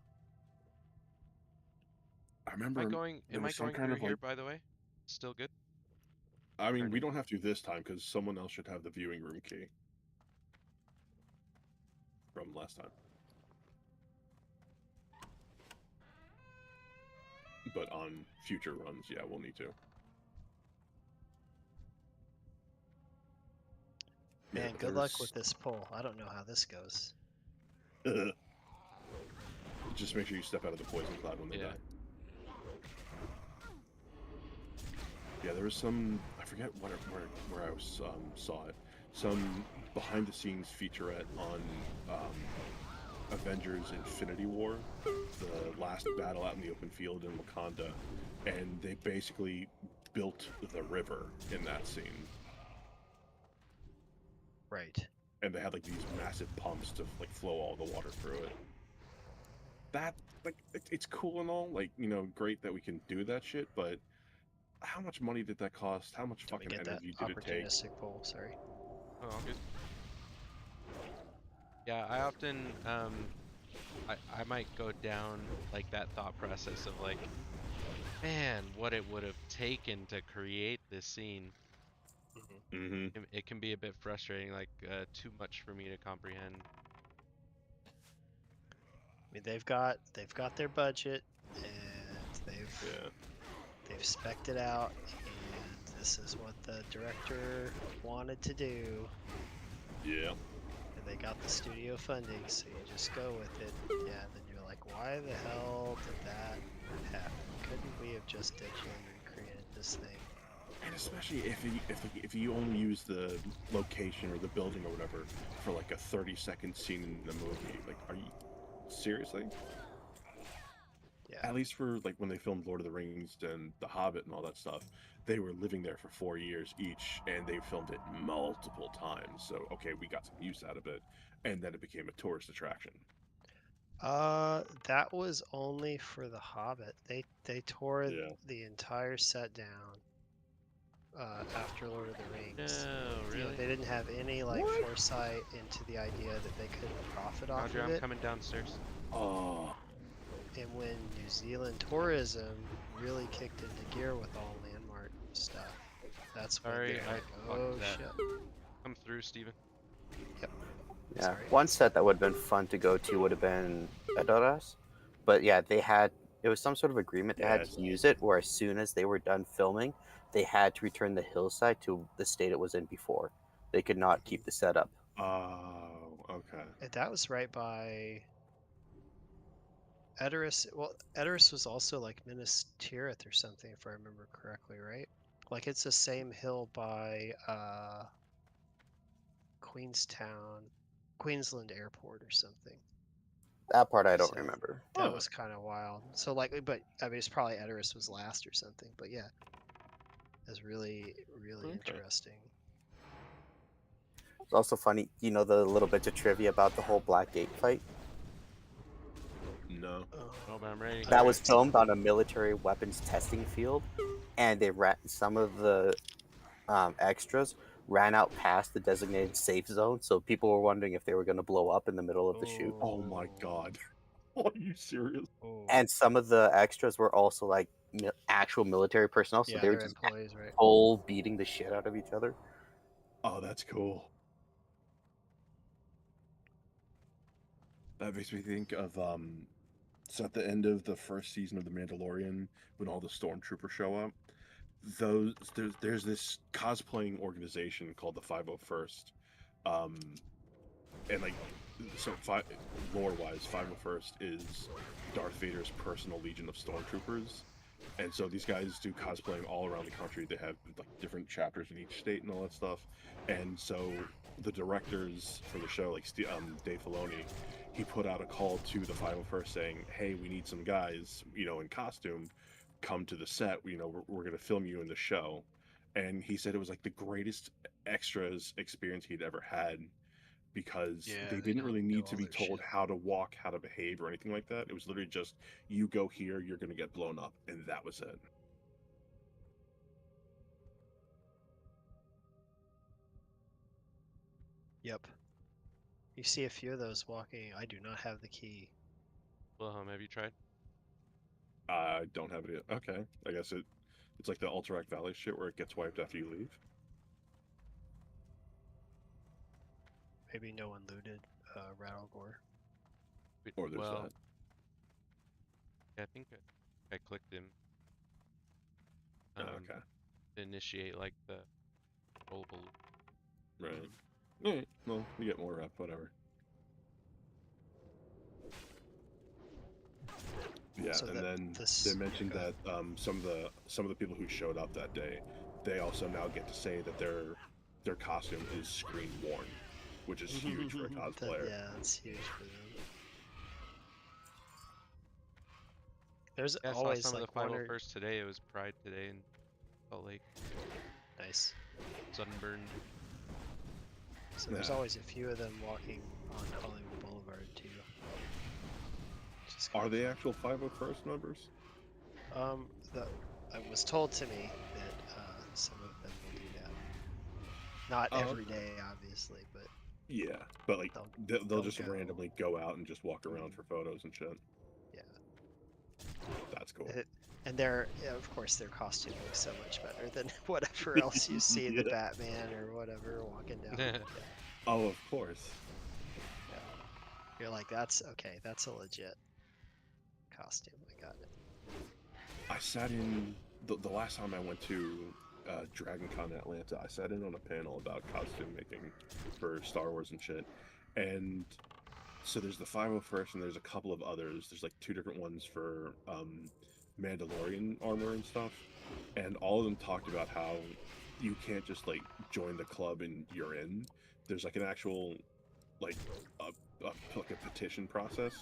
I remember Am I going kind through of here, like. by the way? Still good? I mean, Or we no? don't have to this time because someone else should have the viewing room key from last time. But on future runs, yeah, we'll need to. Man, good luck with this poll. I don't know how this goes. Just make sure you step out of the poison cloud when they die. Yeah, there was some, I forget where I was, saw it. Some behind-the-scenes featurette on Avengers Infinity War, the last battle out in the open field in Wakanda, and they basically built the river in that scene. Right. And they had like these massive pumps to like flow all the water through it. That, like, it's cool and all, like, you know, great that we can do that shit, but how much money did that cost? How much Let me fucking get that energy did it take? opportunistic poll, sorry. Oh, all good. Yeah, I often I might go down like that thought process of like, man, what it would have taken to create this scene. Mm-hmm. It can be a bit frustrating, like too much for me to comprehend. mean, they've got their budget, and they've spec'd it out, and this is what the director wanted to do, Yeah. and they got the studio funding, so you just go with it. Yeah, and then you're like, why the hell did that happen? Couldn't we have just digitally recreated this thing? And especially if you only use the location or the building or whatever for like a 30-second scene in the movie, like, are you seriously? Yeah. At least for like when they filmed Lord of the Rings and The Hobbit and all that stuff, they were living there for 4 years each, and they filmed it multiple times. So okay, we got some use out of it, and then it became a tourist attraction. That was only for The Hobbit. They tore Yeah. the entire set down after Lord of the Rings. No, You know, really? they didn't have any like What? foresight into the idea that they couldn't profit off Roger, of I'm it. coming downstairs. Oh. And when New Zealand tourism really kicked into gear with all landmark stuff, that's when Sorry, they're I like, fucked oh that. shit. Come through, Steven. Yeah, Sorry. one set that would have been fun to go to would have been Edoras, but yeah, it was some sort of agreement they had Yes. to use it, where as soon as they were done filming, they had to return the hillside to the state it was in before. They could not keep the setup. Oh, okay. And that was right by Edoras. Well, Edoras was also like Minas Tirith or something, if I remember correctly, right? Like it's the same hill by Queenstown, Queensland Airport or something. That part I don't So remember. that Huh. was kind of wild. So like, but I mean, it's probably Edoras was last or something. But yeah, it's really Okay. interesting. It's also funny, the little bits of trivia about the whole Black Gate fight. No. Oh, but I'm ready. That was filmed on a military weapons testing field, and some of the extras ran out past the designated safe zone, so people were wondering if they were going to blow up in the middle of the shoot. Oh my god. Are you serious? Oh. And some of the extras were also like actual military personnel, so Yeah, they were they're just employees, right? full beating the shit out of each other. Oh, that's cool. That makes me think of so at the end of the first season of The Mandalorian, when all the stormtroopers show up, there's this cosplaying organization called the 501st, and like so lore wise, 501st is Darth Vader's personal legion of stormtroopers, and so these guys do cosplaying all around the country. They have like different chapters in each state and all that stuff, and so the directors for the show, like Dave Filoni, he put out a call to the 501st saying, "Hey, we need some guys, in costume, come to the set. We're going to film you in the show." And he said it was like the greatest extras experience he'd ever had, because Yeah, they they didn't know really need to all be their told shit. how to walk, how to behave, or anything like that. It was literally just, you go here, you're going to get blown up, and that was it. Yep. You see a few of those walking. I do not have the key. Wilhelm, have you tried? I don't have it yet. Okay, I guess it's like the Alterac Valley shit where it gets wiped after you leave. Maybe no one looted Rattlegore. Or there's Well, that. yeah, I think I clicked him. Okay, To initiate like the rollable. right. Alright, well, you get more rep, whatever. Yeah, So and that then this- they yeah, mentioned go that ahead. some of the people who showed up that day, they also now get to say that their costume is screen worn, which is huge for a cosplayer. Yeah, that's huge for them. There's Yeah, I saw always some of like the one or 501st today. It was Pride today in Salt Lake. nice. Sunburned. So there's Yeah. always a few of them walking on Hollywood Boulevard too. Are they actual 501st members? It was told to me that some of them will do that. Not Oh, every okay. day, obviously, but Yeah, but like They'll they'll just go. randomly go out and just walk around for photos and shit. yeah. That's cool. And of course, their costuming is so much better than whatever else you see in the Yeah. Batman or whatever walking down. Yeah. Oh, of course. You're like, that's okay. That's a legit costume. I got it. I sat in the last time I went to Dragon Con Atlanta. I sat in on a panel about costume making for Star Wars and shit. And so there's the 501st, and there's a couple of others. There's like 2 different ones for Mandalorian armor and stuff. And all of them talked about how you can't just like join the club and you're in. There's like an actual like like a petition process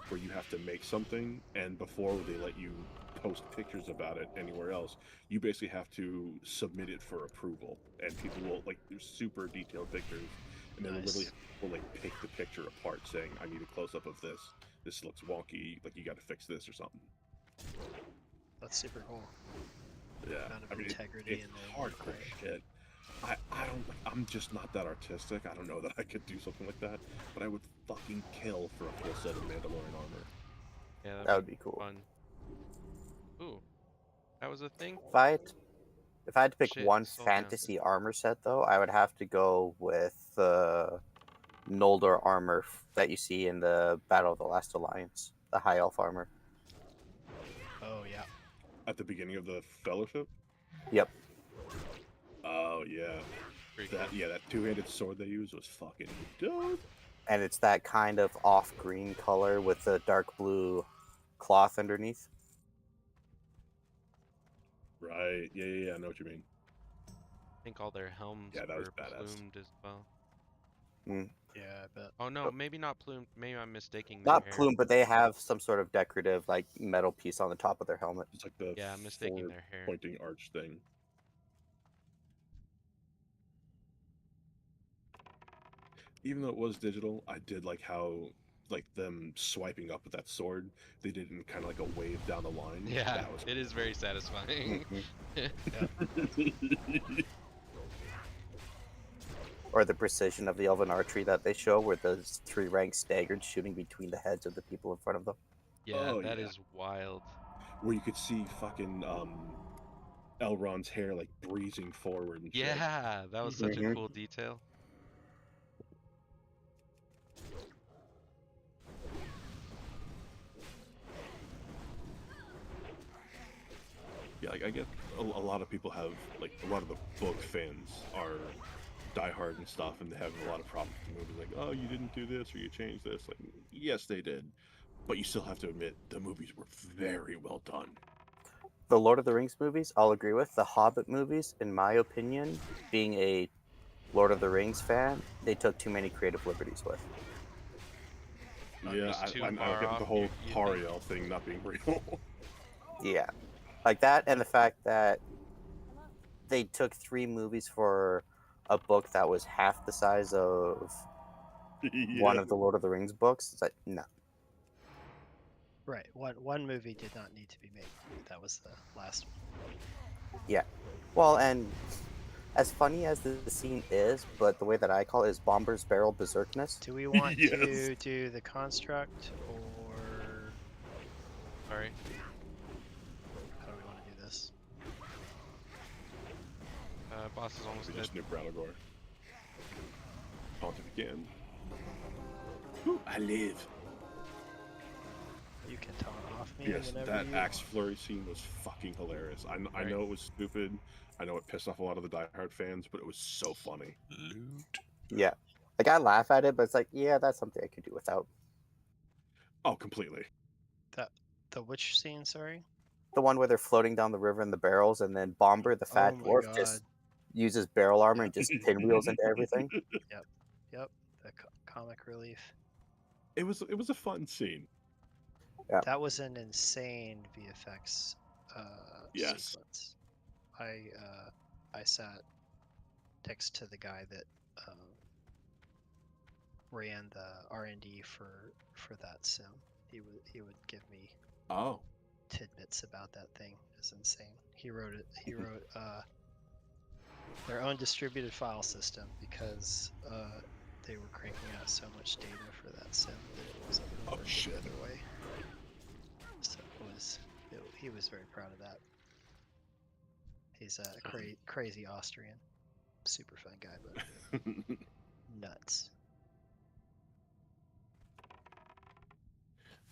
where you have to make something, and before they let you post pictures about it anywhere else, you basically have to submit it for approval, and people will like there's super detailed pictures, and they will literally Nice. will like pick the picture apart, saying, "I need a close up of this. This looks wonky. Like you got to fix this or something." That's super cool. Yeah, Amount of I mean integrity it's in their work, hardcore right? shit. I don't like. I'm just not that artistic. I don't know that I could do something like that. But I would fucking kill for a full set of Mandalorian armor. Yeah, That that'd would be cool. fun. Ooh, that was a thing? If I had to pick Shit, one slow down. fantasy armor set, though, I would have to go with the Noldor armor that you see in the Battle of the Last Alliance, the High Elf armor. Oh yeah. At the beginning of the Fellowship. Yep. Oh yeah, Pretty cool. that two-handed sword they used was fucking dope. And it's that kind of off-green color with the dark blue cloth underneath. Right? Yeah. I know what you mean. I think all their helms Yeah, that was were badass. plumed as well. Yeah, I bet. Oh no, maybe not plumed. Maybe I'm mistaking their Not hair. plume, but they have some sort of decorative, like, metal piece on the top of their helmet. It's like the Yeah, I'm mistaking their hair. pointing arch thing. Even though it was digital, I did like how like them swiping up with that sword. They did it in kind of like a wave down the line. Yeah, That was it is very satisfying. Or the precision of the elven archery that they show, where the 3 ranks staggered, shooting between the heads of the people in front of them. Yeah, Oh, that yeah. is wild. Where you could see fucking Elrond's hair like breezing forward and shit. Yeah, that was such a Mhm. cool detail. Yeah, like I get a lot of people have like a lot of the book fans are diehard and stuff, and they have a lot of problems with the movie. Like, oh, you didn't do this or you changed this. Like, yes, they did, but you still have to admit the movies were very well done. The Lord of the Rings movies, I'll agree with. The Hobbit movies, in my opinion, being a Lord of the Rings fan, they took too many creative liberties with. Yeah, Just too I far get off, the whole you think? Tariel thing not being real. Yeah. Like that, and the fact that they took 3 movies for a book that was half the size of one Yeah. of the Lord of the Rings books. It's like, no. Right. One movie did not need to be made. That was the last one. Yeah. Well, and as funny as the scene is, but the way that I call it is Bomber's Barrel Berserkness. Do we want Yes. to do the construct or Sorry. how do we want to do this? Boss is almost They dead. just nuked Radagor. Taunt it again. Ooh, I live. You can taunt off me Yes, whenever that you axe want. flurry scene was fucking hilarious. I Right. know it was stupid. I know it pissed off a lot of the diehard fans, but it was so funny. Loot. Yeah. Like, I laugh at it, but it's like, yeah, that's something I could do without. Oh, completely. The which scene? Sorry. The one where they're floating down the river in the barrels, and then Bomber, the fat Oh my dwarf, God. just uses barrel armor and just pinwheels into everything. Yep. The comic relief. It was a fun scene. That was an insane VFX Yes. sequence. I sat next to the guy that ran the R&D for that sim. He would give me Oh. tidbits about that thing. It's insane. He wrote their own distributed file system because they were cranking out so much data for that sim that it wasn't going to Oh, work shit. any other way. So he was very proud of that. He's a crazy Austrian, super fun guy, but nuts.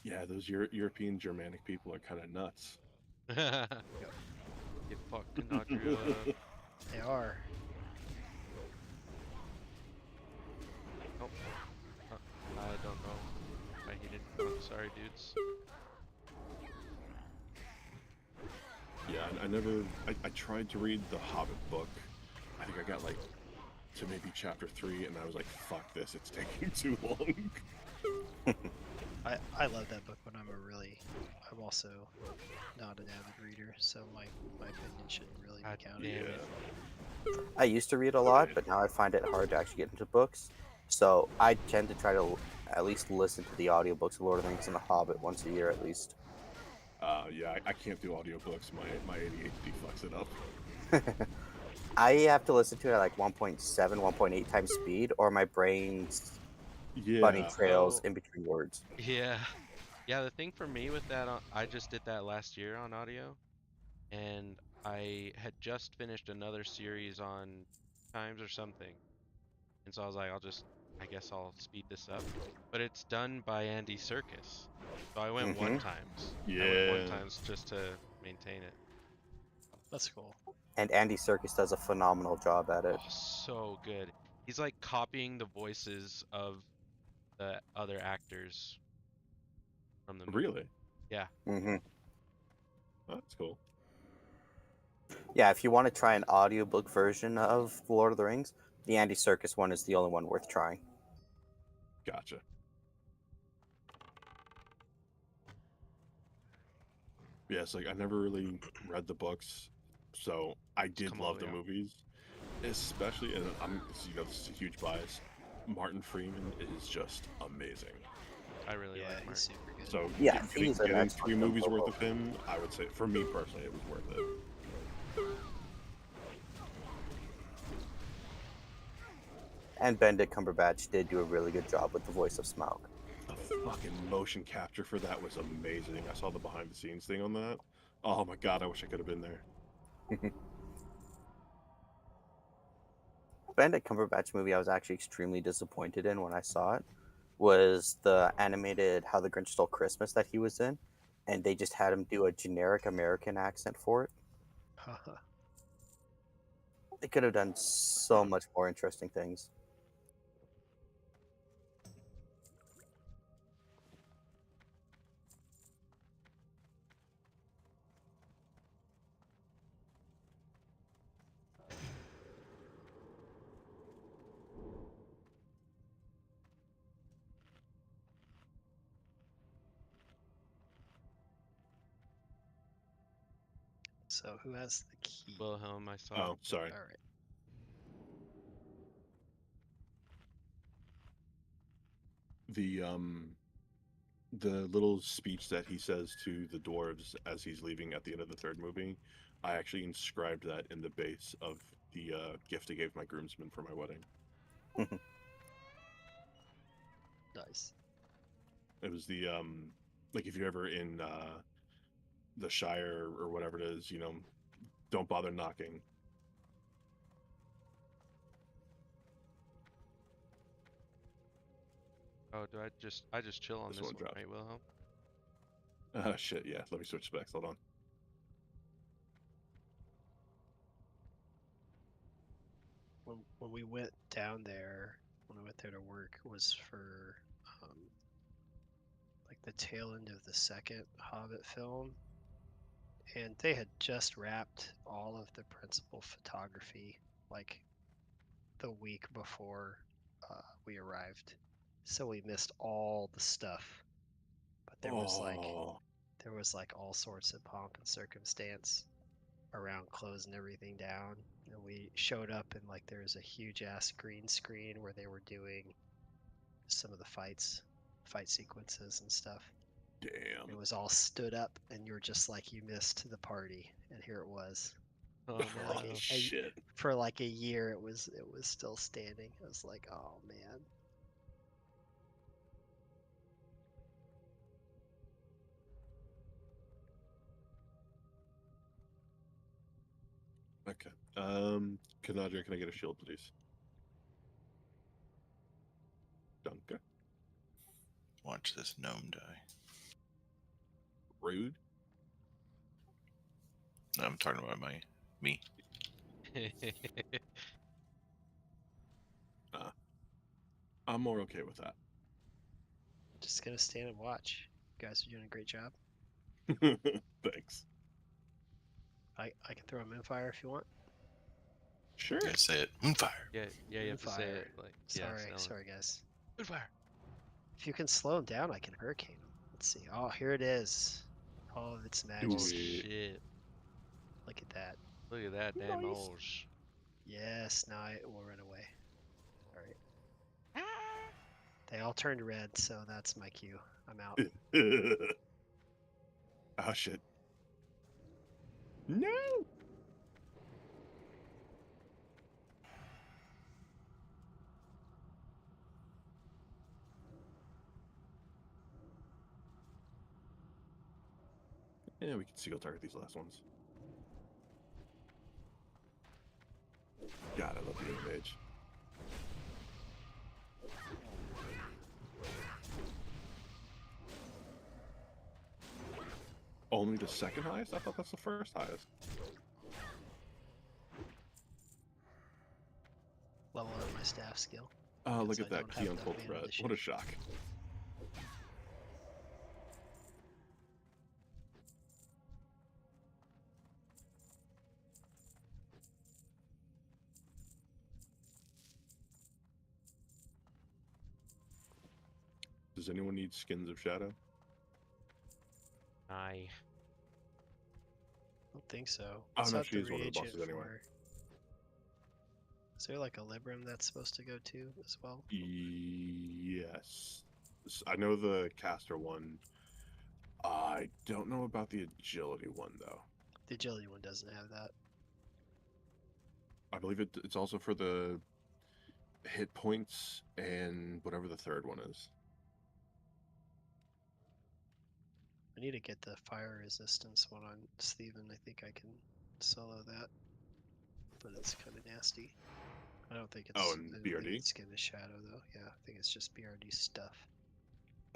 Yeah, those European Germanic people are kind of nuts. You fucking Nadria. They are. Oh, I don't know why he didn't come up. Sorry, dudes. Yeah, I never. I tried to read the Hobbit book. I think I got like to maybe chapter 3, and I was like, "Fuck this! It's taking too long." I love that book, but I'm also not an avid reader, so my opinion shouldn't really God be counted. damn Yeah. it. I used to read a lot, but now I find it hard to actually get into books. So I tend to try to at least listen to the audiobooks of Lord of the Rings and The Hobbit once a year at least. Yeah, I can't do audiobooks. My ADHD fucks it up. I have to listen to it at like 1.7, 1.8 times speed, or my brain's bunny Yeah. trails So, in between words. yeah. Yeah, the thing for me with that, I just did that last year on audio, and I had just finished another series on times or something. And so I was like, I guess I'll speed this up. But it's done by Andy Serkis. So I went one Hmm. times. I went one Yeah. times just to maintain it. That's cool. And Andy Serkis does a phenomenal job at it. Oh, so good. He's like copying the voices of the other actors from the movie. Really? Yeah. Hmm. Oh, that's cool. Yeah, if you want to try an audiobook version of The Lord of the Rings, the Andy Serkis one is the only one worth trying. Gotcha. Yeah, it's like I never really read the books, so I Just did come all love the the way out. movies, especially. And this is a huge bias. Martin Freeman is just amazing. I really Yeah, like he's Martin. super good. So Yeah, getting he's an getting excellent 3 movies worth Bilbo. of him, I would say for me personally, it was worth it. And Benedict Cumberbatch did do a really good job with the voice of Smaug. The fucking motion capture for that was amazing. I saw the behind the scenes thing on that. Oh my god, I wish I could have been there. Benedict Cumberbatch movie I was actually extremely disappointed in when I saw it was the animated How the Grinch Stole Christmas that he was in, and they just had him do a generic American accent for it. They could have done so much more interesting things. So who has the key? Wilhelm, I saw. Oh, sorry. All right. The the little speech that he says to the dwarves as he's leaving at the end of the third movie, I actually inscribed that in the base of the gift I gave my groomsmen for my wedding. Nice. It was the like if you're ever in the Shire or whatever it is, don't bother knocking. Oh, do I just chill on This this one one, dropped. right, Wilhelm? Shit, yeah. Let me switch specs. Hold on. When we went down there, when I went there to work, was for um, like the tail end of the second Hobbit film, and they had just wrapped all of the principal photography like the week before we arrived, so we missed all the stuff. But Oh, there was like all sorts of pomp and circumstance around closing everything down. And we showed up and like there was a huge ass green screen where they were doing some of the fight sequences and stuff. It damn. was all stood up and you were just like you missed the party and here it was. Oh For like no. Shit. for like a year it was still standing. I was like, oh man. Okay. Kanadra, can I get a shield, please? Dunker. Watch this gnome die. Rude. I'm talking about me. I'm more okay with that. Just gonna stand and watch. You guys are doing a great job. Thanks. I can throw a moonfire if you want. Sure. You gotta say it. Moonfire. Yeah, you have to say Moonfire. it like Stellan. Sorry guys. Moonfire. If you can slow him down, I can hurricane him. Let's see. Oh, here it is. All of its Do Oh majesty. it. shit! Look at that. Look at that damn Nice. orange. Yes, now it will run away. Alright. They all turned red, so that's my cue. I'm out. Oh shit. No. Yeah, we can single target these last ones. God, I love the image. Only the second highest? I thought that's the first highest. Level up my staff skill. Oh, look Because at I that don't key have on the full mana threat. this What a year. shock. Does anyone need skins of Shadow? I don't think so. Oh, What's no, out she the is one of the reagent bosses anyway. for? Is there like a Libram that's supposed to go to as well? Yes. I know the caster one. I don't know about the agility one, though. The agility one doesn't have that. I believe it's also for the hit points and whatever the third one is. I need to get the fire resistance one on Steven. I think I can solo that. But it's kind of nasty. I don't think it's. Oh, and I don't think BRD? it's Skin of Shadow though. Yeah, I think it's just BRD stuff.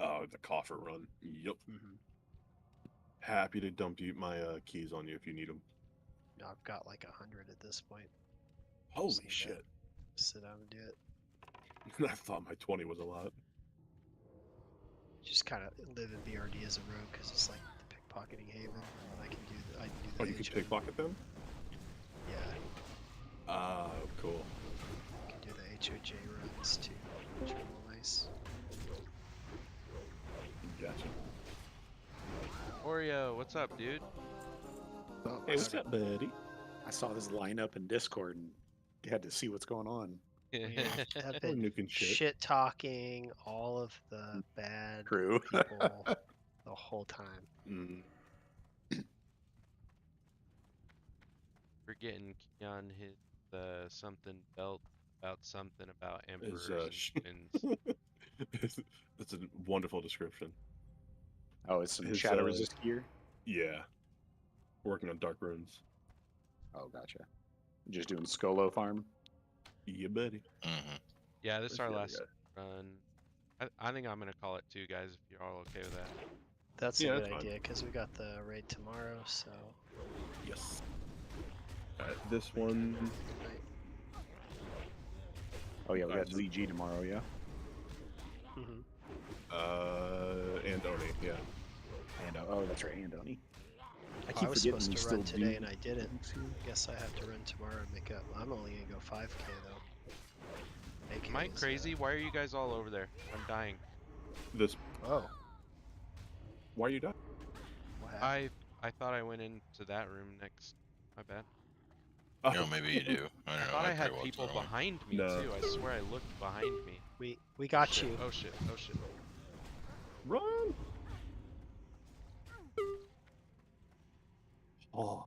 Oh, the coffer run. Yep. Mm-hmm. Happy to dump you my keys on you if you need them. No, I've got like 100 at this point. Holy Just need to shit. Sit down and do it. I thought my 20 was a lot. Just kind of live in BRD as a rogue because it's like the pickpocketing haven. I can do. I can do the. Oh, you can HO. pickpocket them? Yeah, Ah, cool. I can do the HOJ runs too, which are real nice. Gotcha. Oreo, what's up, dude? Oh, Hey, what's up, buddy? I saw this lineup in Discord and had to see what's going on. We have Oh, been nuking shit. shit talking all of the bad True. people the whole time. Mm. We're getting Keon his something belt about something about emperors Is, and twins. That's a wonderful description. Oh, it's some His, shadow resist gear. Yeah. Working on dark runes. Oh, gotcha. Just doing Skolo farm. Yeah, buddy. Mm-hmm. Yeah, this is Where's our the other last guy? run. I think I'm gonna call it too, guys. If you're all okay with that. That's Yeah, a that's good fine. idea because we got the raid tomorrow, so Yes. This we can one. have a good night. Oh yeah, we got Nice. ZG tomorrow. Yeah. And Oni, yeah. And oh, that's right, Andoni. I I keep was forgetting supposed we to still run today do. and I didn't. I guess I have to run tomorrow and make up. I'm only gonna go 5k though. AK Am I is, crazy? Why are you guys all over there? I'm dying. This. Oh, Why are you done? what happened? I thought I went into that room next. My bad. You know, maybe you do. I don't I know. thought I had probably walked people that way. behind me No. too. I swear I looked behind me. We got Shit. you. Oh shit. Oh shit. Run! Oh,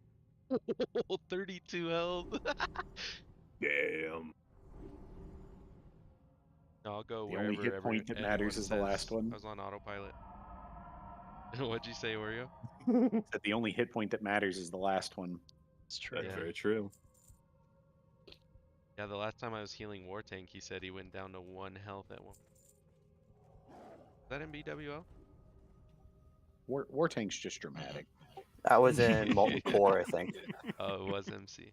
32 health. damn. No, I'll go The only wherever hit point that anyone matters is the says. last one. I was on autopilot. What'd you say, Oreo? That the only hit point that matters is the last one. It's true. That's Yeah. very true. Yeah, the last time I was healing War Tank, he said he went down to 1 health at one. Is that in BWO? War Tank's just dramatic. That was in Molten Core, I think. Oh, it was MC.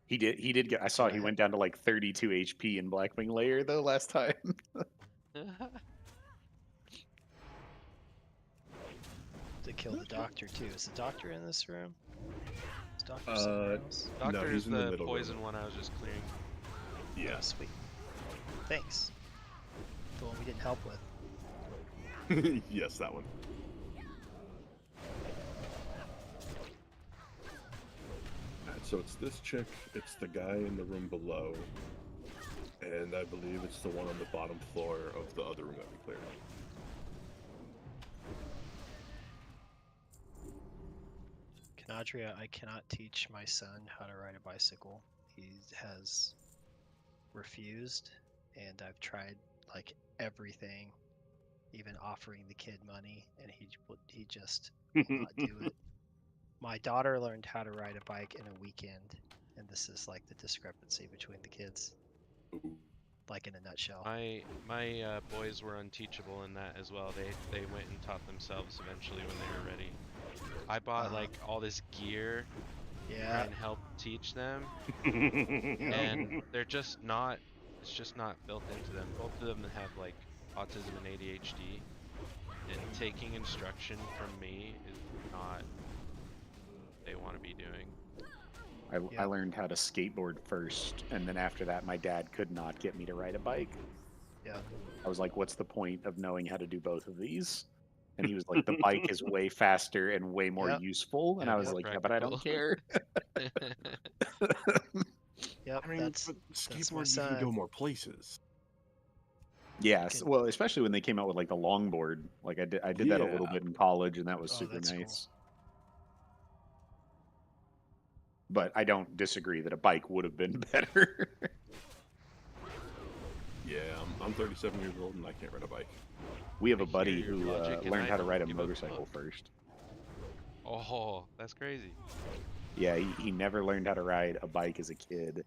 He did get. I saw he went down to like 32 HP in Blackwing Layer though last time. To kill the doctor too. Is the doctor in this room? Is doctor somewhere else? Doctor he's is in the the middle poison room. one I was just clearing. Yeah. Oh, sweet. Thanks. The one we didn't help with. Yes, that one. Alright, so it's this chick, it's the guy in the room below, and I believe it's the one on the bottom floor of the other room that we cleared. Canadria, I cannot teach my son how to ride a bicycle. He has refused, and I've tried like everything, even offering the kid money, and he just will not do it. My daughter learned how to ride a bike in a weekend, and this is like the discrepancy between the kids, Ooh. like in a nutshell. My boys were unteachable in that as well. They went and taught themselves eventually when they were ready. I bought like all this gear to try Yeah, and help teach them, and they're just not. It's just not built into them. Both of them have like autism and ADHD, and taking instruction from me is not what they want to be doing. I learned how to skateboard first, and then after that, my dad could not get me to ride a bike. yeah. I was like, "What's the point of knowing how to do both of these?" And he was like, "The bike is way faster and way more Yep. useful." And Yeah, I was more like, "Yeah, but I don't practical. care." Yep, I mean, that's but my skateboard, you can son. go more places. Yes, Can- well, especially when they came out with like the longboard. Like I did that a little Yeah. bit in college, and that was Oh, super that's cool. nice. But I don't disagree that a bike would have been better. Yeah, I'm 37 years old and I can't ride a bike. We have I a hear buddy your who logic, and learned I how to don't ride a give a motorcycle fuck. first. Oh, that's crazy. Yeah, he never learned how to ride a bike as a kid,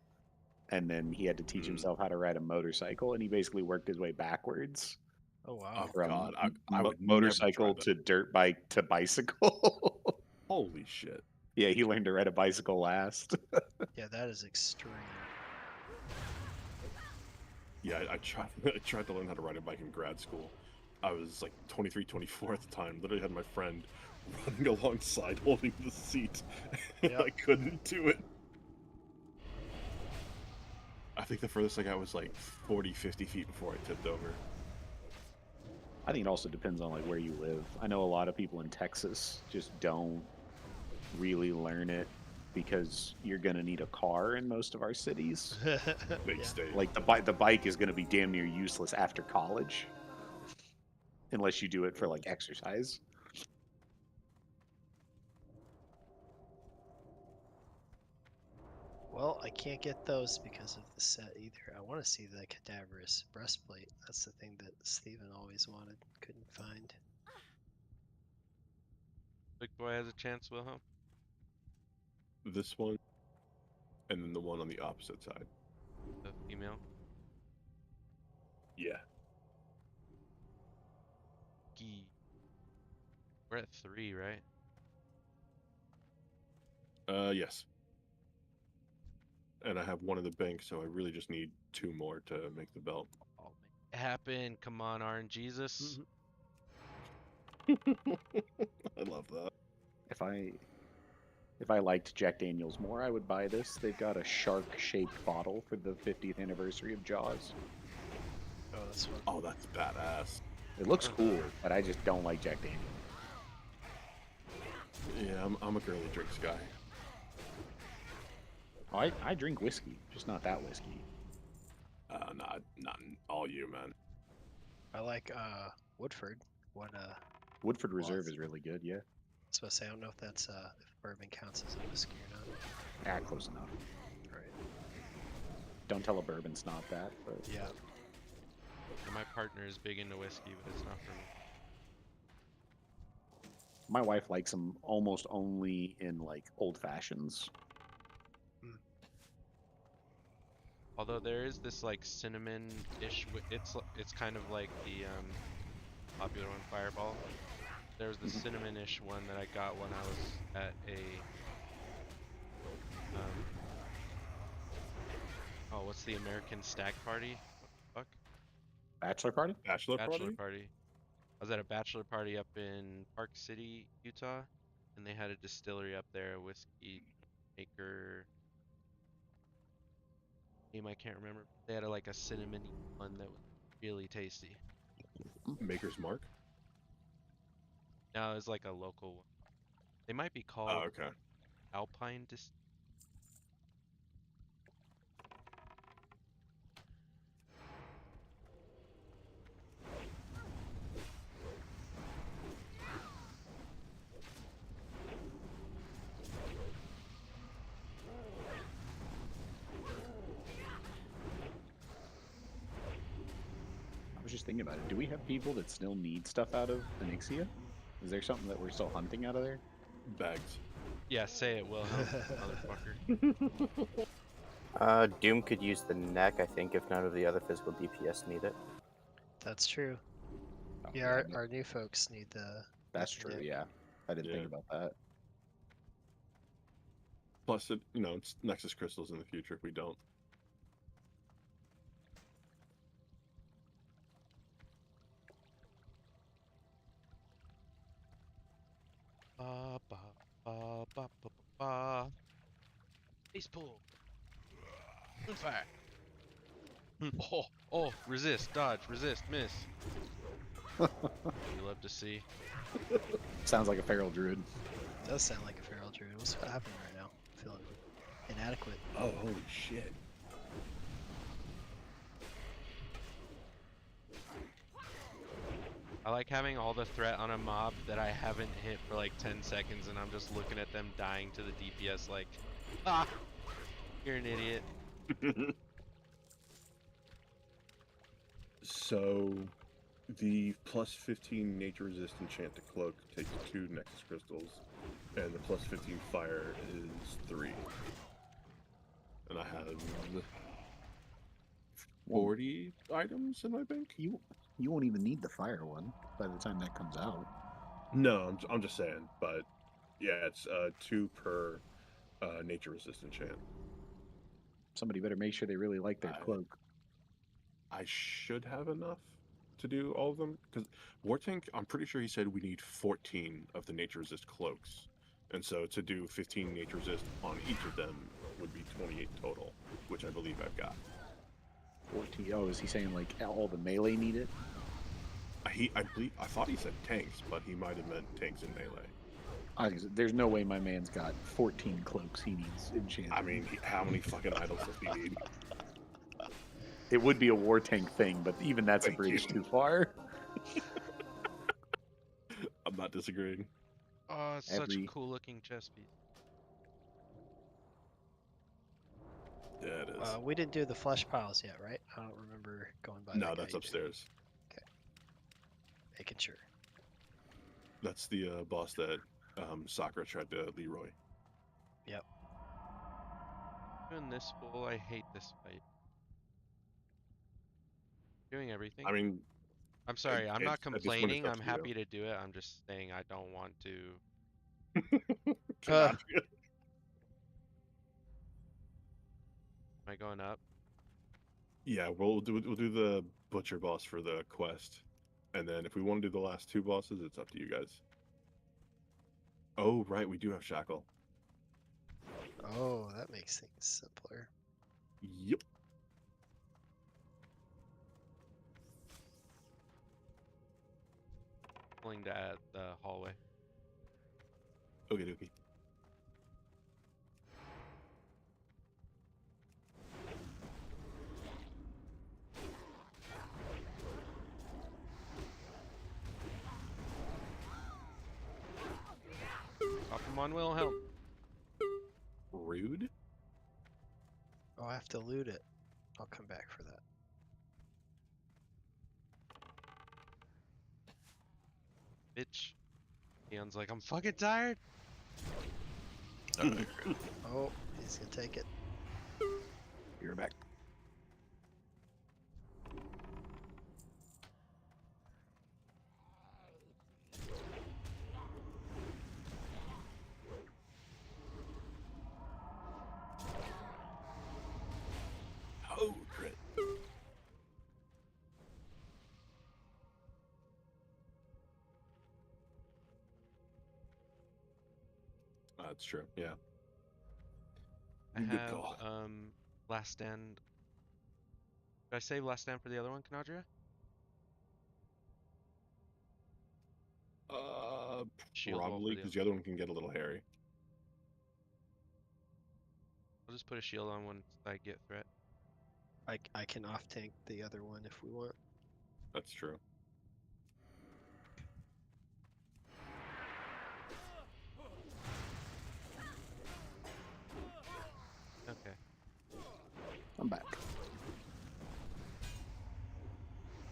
and then he had to teach Mm. himself how to ride a motorcycle, and he basically worked his way backwards Oh wow. Oh from God, I would never motorcycle try to that. dirt bike to bicycle. Holy shit. Yeah, he learned to ride a bicycle last. Yeah, that is extreme. Yeah, I tried. I tried to learn how to ride a bike in grad school. I was like 23, 24 at the time. Literally had my friend running alongside, holding the seat. Yep. I couldn't do it. I think the furthest I got was like 40, 50 feet before I tipped over. I think it also depends on like where you live. I know a lot of people in Texas just don't really learn it because you're gonna need a car in most of our cities. Big Yeah. state. Like the bike is gonna be damn near useless after college, unless you do it for like exercise. Well, I can't get those because of the set either. I want to see the cadaverous breastplate. That's the thing that Steven always wanted, couldn't find. Big boy has a chance, Wilhelm. This one, and then the one on the opposite side. The female. Yeah. Gee. We're at 3, right? Yes. And I have one in the bank, so I really just need 2 more to make the belt. I'll make it happen. Come on, RNGesus. I love that. If I liked Jack Daniels more, I would buy this. They've got a shark-shaped bottle for the 50th anniversary of Jaws. Oh, that's one. Oh, that's badass. It looks cool, but I just don't like Jack Daniels. Yeah, I'm a girly drinks guy. Oh, I drink whiskey, just not that whiskey. Not all you, man. I like Woodford. What Woodford Reserve it's- is really good, yeah. I was supposed to say, I don't know if that's if bourbon counts as a whiskey or not. Ah, close enough. Right. Don't tell a bourbon's not that, but Yeah. And my partner is big into whiskey, but it's not for me. my wife likes them almost only in like old fashions. Although there is this like cinnamon-ish. It's kind of like the popular one, Fireball. There's the cinnamonish one that I got when I was at a oh, what's the American stag party? What the fuck? Bachelor party? Bachelor Bachelor party? party. I was at a bachelor party up in Park City, Utah, and they had a distillery up there, a whiskey maker name I can't remember. They had like a cinnamon one that was really tasty. Maker's Mark? No, it was like a local one. They might be Oh, called okay. Alpine Dis. I was just thinking about it. Do we have people that still need stuff out of Onyxia? Is there something that we're still hunting out of there? Bags. Yeah, say it, Wilhelm, motherfucker. Doom could use the neck, I think, if none of the other physical DPS need it. That's true. Oh, Yeah, our new folks need the. that's true. neck. Yeah, I didn't think Yeah. about that. Plus, it's Nexus crystals in the future if we don't. Ba ba ba ba ba ba ba. Ace pull. Fire. Oh, resist, dodge, resist, miss. You love to see. Sounds like a feral druid. Does sound like a feral druid. What's happening right now? I'm feeling inadequate. Oh, holy shit. I like having all the threat on a mob that I haven't hit for like 10 seconds and I'm just looking at them dying to the DPS like, ah, you're an idiot. So, the plus 15 nature resist enchant to cloak takes 2 Nexus crystals, and the plus 15 fire is 3. And I have 40 items in my bank? You won't even need the fire one by the time that comes out. No, I'm just saying, but yeah, it's 2 per nature resist enchant. Somebody better make sure they really like their cloak. I should have enough to do all of them, because Wartank, I'm pretty sure he said we need 14 of the nature resist cloaks, and so to do 15 nature resist on each of them would be 28 total, which I believe I've got. 14. Oh, is he saying like all the melee need it? I thought he said tanks, but he might have meant tanks and melee. There's no way my man's got 14 cloaks he needs enchanted. I mean, how many fucking idols does he need? It would be a war tank thing, but even that's Thank a bridge you. too far. I'm not disagreeing. Oh, it's such a cool looking chest piece. Yeah, it is. We didn't do the flesh piles yet, right? I don't remember going by. No, that guy that's either. upstairs. Making sure. That's the boss that Sakura tried to Leroy. Yep. Doing this full, I hate this fight. Doing everything. I mean, I'm sorry, I'm not at this point, it's complaining. up I'm to happy you. to do it. I'm just saying I don't want to. Uh. Am I going up? Yeah, we'll do the butcher boss for the quest, and then if we want to do the last 2 bosses, it's up to you guys. Oh, right, we do have Shackle. Oh, that makes things simpler. Yep. Pulling to add the hallway. Okay, dokie. Pop him on Wilhelm. Rude. Oh, I have to loot it. I'll come back for that. Bitch. Leon's like, I'm fucking tired. Oh, he's gonna take it. You're back. That's true. Yeah. I Good have call. Last Stand. Did I save Last Stand for the other one, Kanadria? Shield wall for Probably the because other. the other one can get a little hairy. I'll just put a shield on once I get threat. I can off tank the other one if we want. That's true. Okay. I'm back.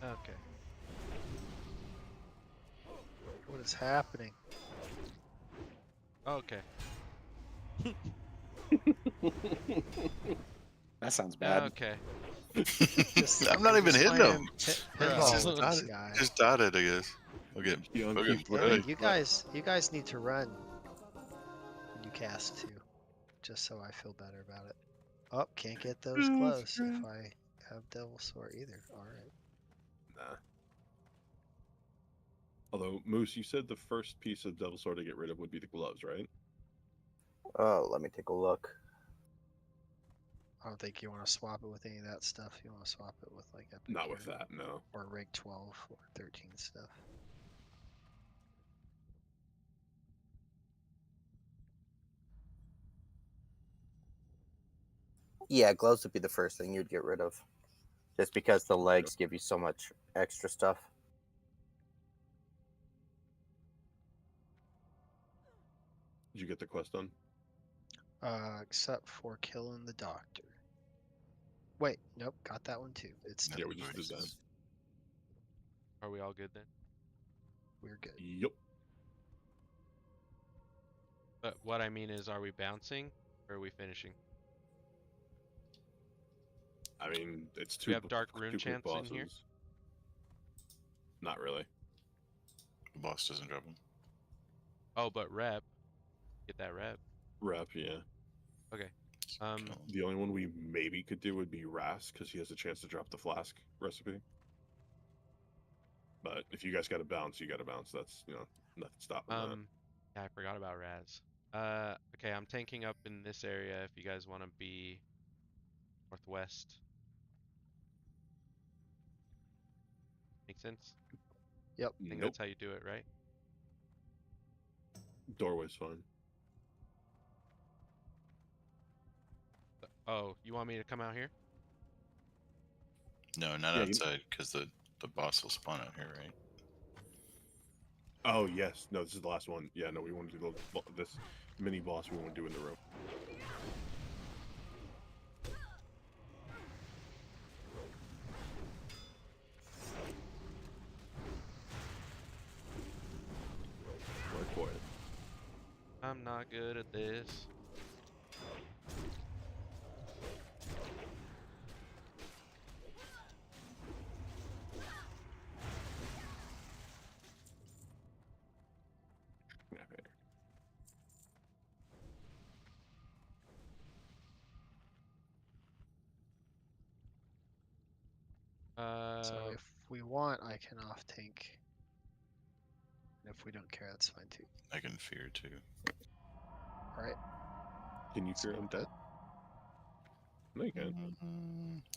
Okay. What is happening? Okay. That sounds bad. Okay. I'm not even hitting him. Pinball Just with dotted, this guy. just dotted, I guess. Okay. Young Okay. keeps What Hey, running. you guys need to run when you cast too, just so I feel better about it. Oh, can't get those close if I have Devil Sword either. All right. Nah. Although Moose, you said the first piece of Devil Sword to get rid of would be the gloves, right? Oh, let me take a look. I don't think you want to swap it with any of that stuff. You want to swap it with like Epic Not with Hero that, no. or Rank 12 or 13 stuff. Yeah, gloves would be the first thing you'd get rid of. Just because the legs give you so much extra stuff. Did you get the quest done? Except for killing the doctor. Wait, nope, got that one too. It's Yeah, done. Yeah, we just did that. Are we all good then? We're good. Yup. But what I mean is, are we bouncing or are we finishing? I mean, it's Do we have two Dark Rune quick Chants in here? bosses. Not really. The boss doesn't drop him. Oh, but rep. Get that rep. Rep, yeah. Okay. Kill him. The only one we maybe could do would be Ras, because he has a chance to drop the flask recipe. But if you guys got to bounce, you got to bounce. That's, nothing stopping that. Yeah, I forgot about Raz. Okay, I'm tanking up in this area if you guys want to be northwest. Make sense? Yep. I think Nope. that's how you do it, right? Doorway's fine. Oh, you want me to come out here? No, not Yeah, outside, because the boss will spawn out here, right? Oh, yes. No, this is the last one. Yeah, no, we want to do this mini boss we want to do in the room. Work for it. I'm not good at this. Okay. So if we want, I can off tank. And if we don't care, that's fine too. I can fear too. All right. Can you fear undead? No, you can.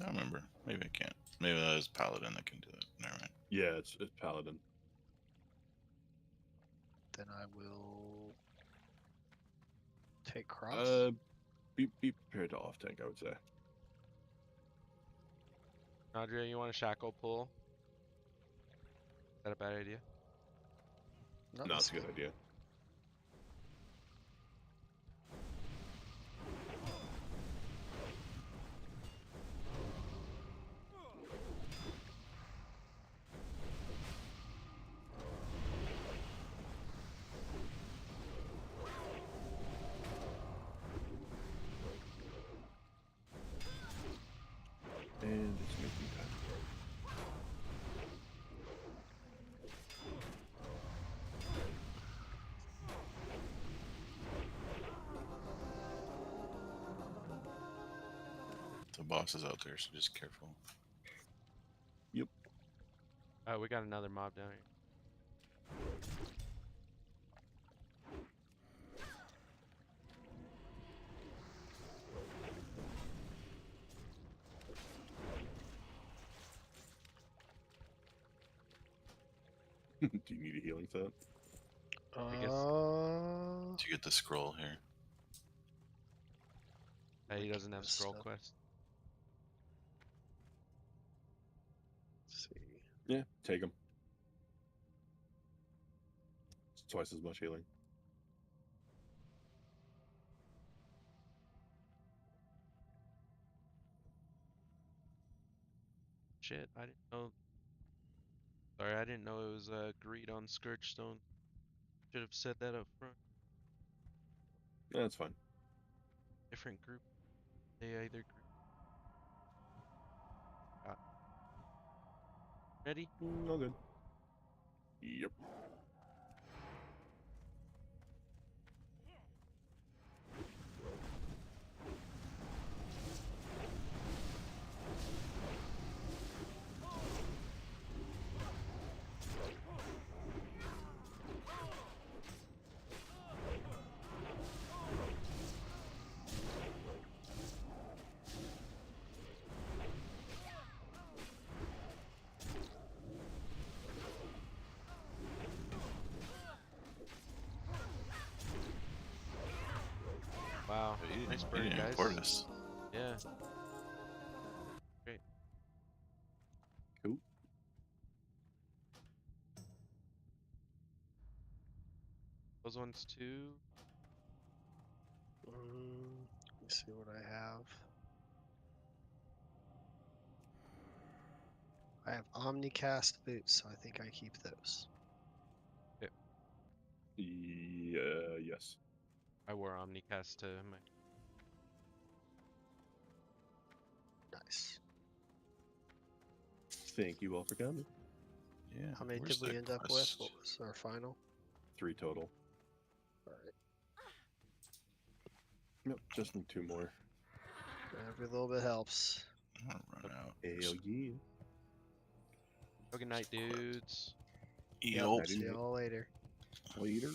I don't remember. Maybe I can't. Maybe that is Paladin that can do that. Never mind. Yeah, it's Paladin. Then I will take cross. Be prepared to off tank, I would say. Andrea, you want a shackle pull? Is that a bad idea? No, No, that's it's a good idea. And it's making time. The boss is out there, so just careful. Yep. Oh, we got another mob down here. Do you need a healing set? guess- To get the scroll here. He doesn't have this scroll stuff. quest. Let's see. Yeah, take them. It's twice as much healing. Shit, I didn't know. Sorry, I didn't know it was agreed on Scourgestone. Should have said that up front. That's fine. Different group. They either group. Ready? All good. Yep. Wow. Oh, you Nice didn't, burn, you didn't guys. import us. Yeah. Great. Cool. Those ones too. Let me see what I have. I have Omnicast boots, so I think I keep those. Yeah, yes. I wore Omnicast to my. Nice. Thank you all for coming. Yeah. How many where's did we the end up with? quest? What was our final? 3 total. All right. Yep, just need 2 more. Every little bit helps. I'm gonna run out. Hell yeah. Good night, dudes. Yep, Yo. see y'all later. Later.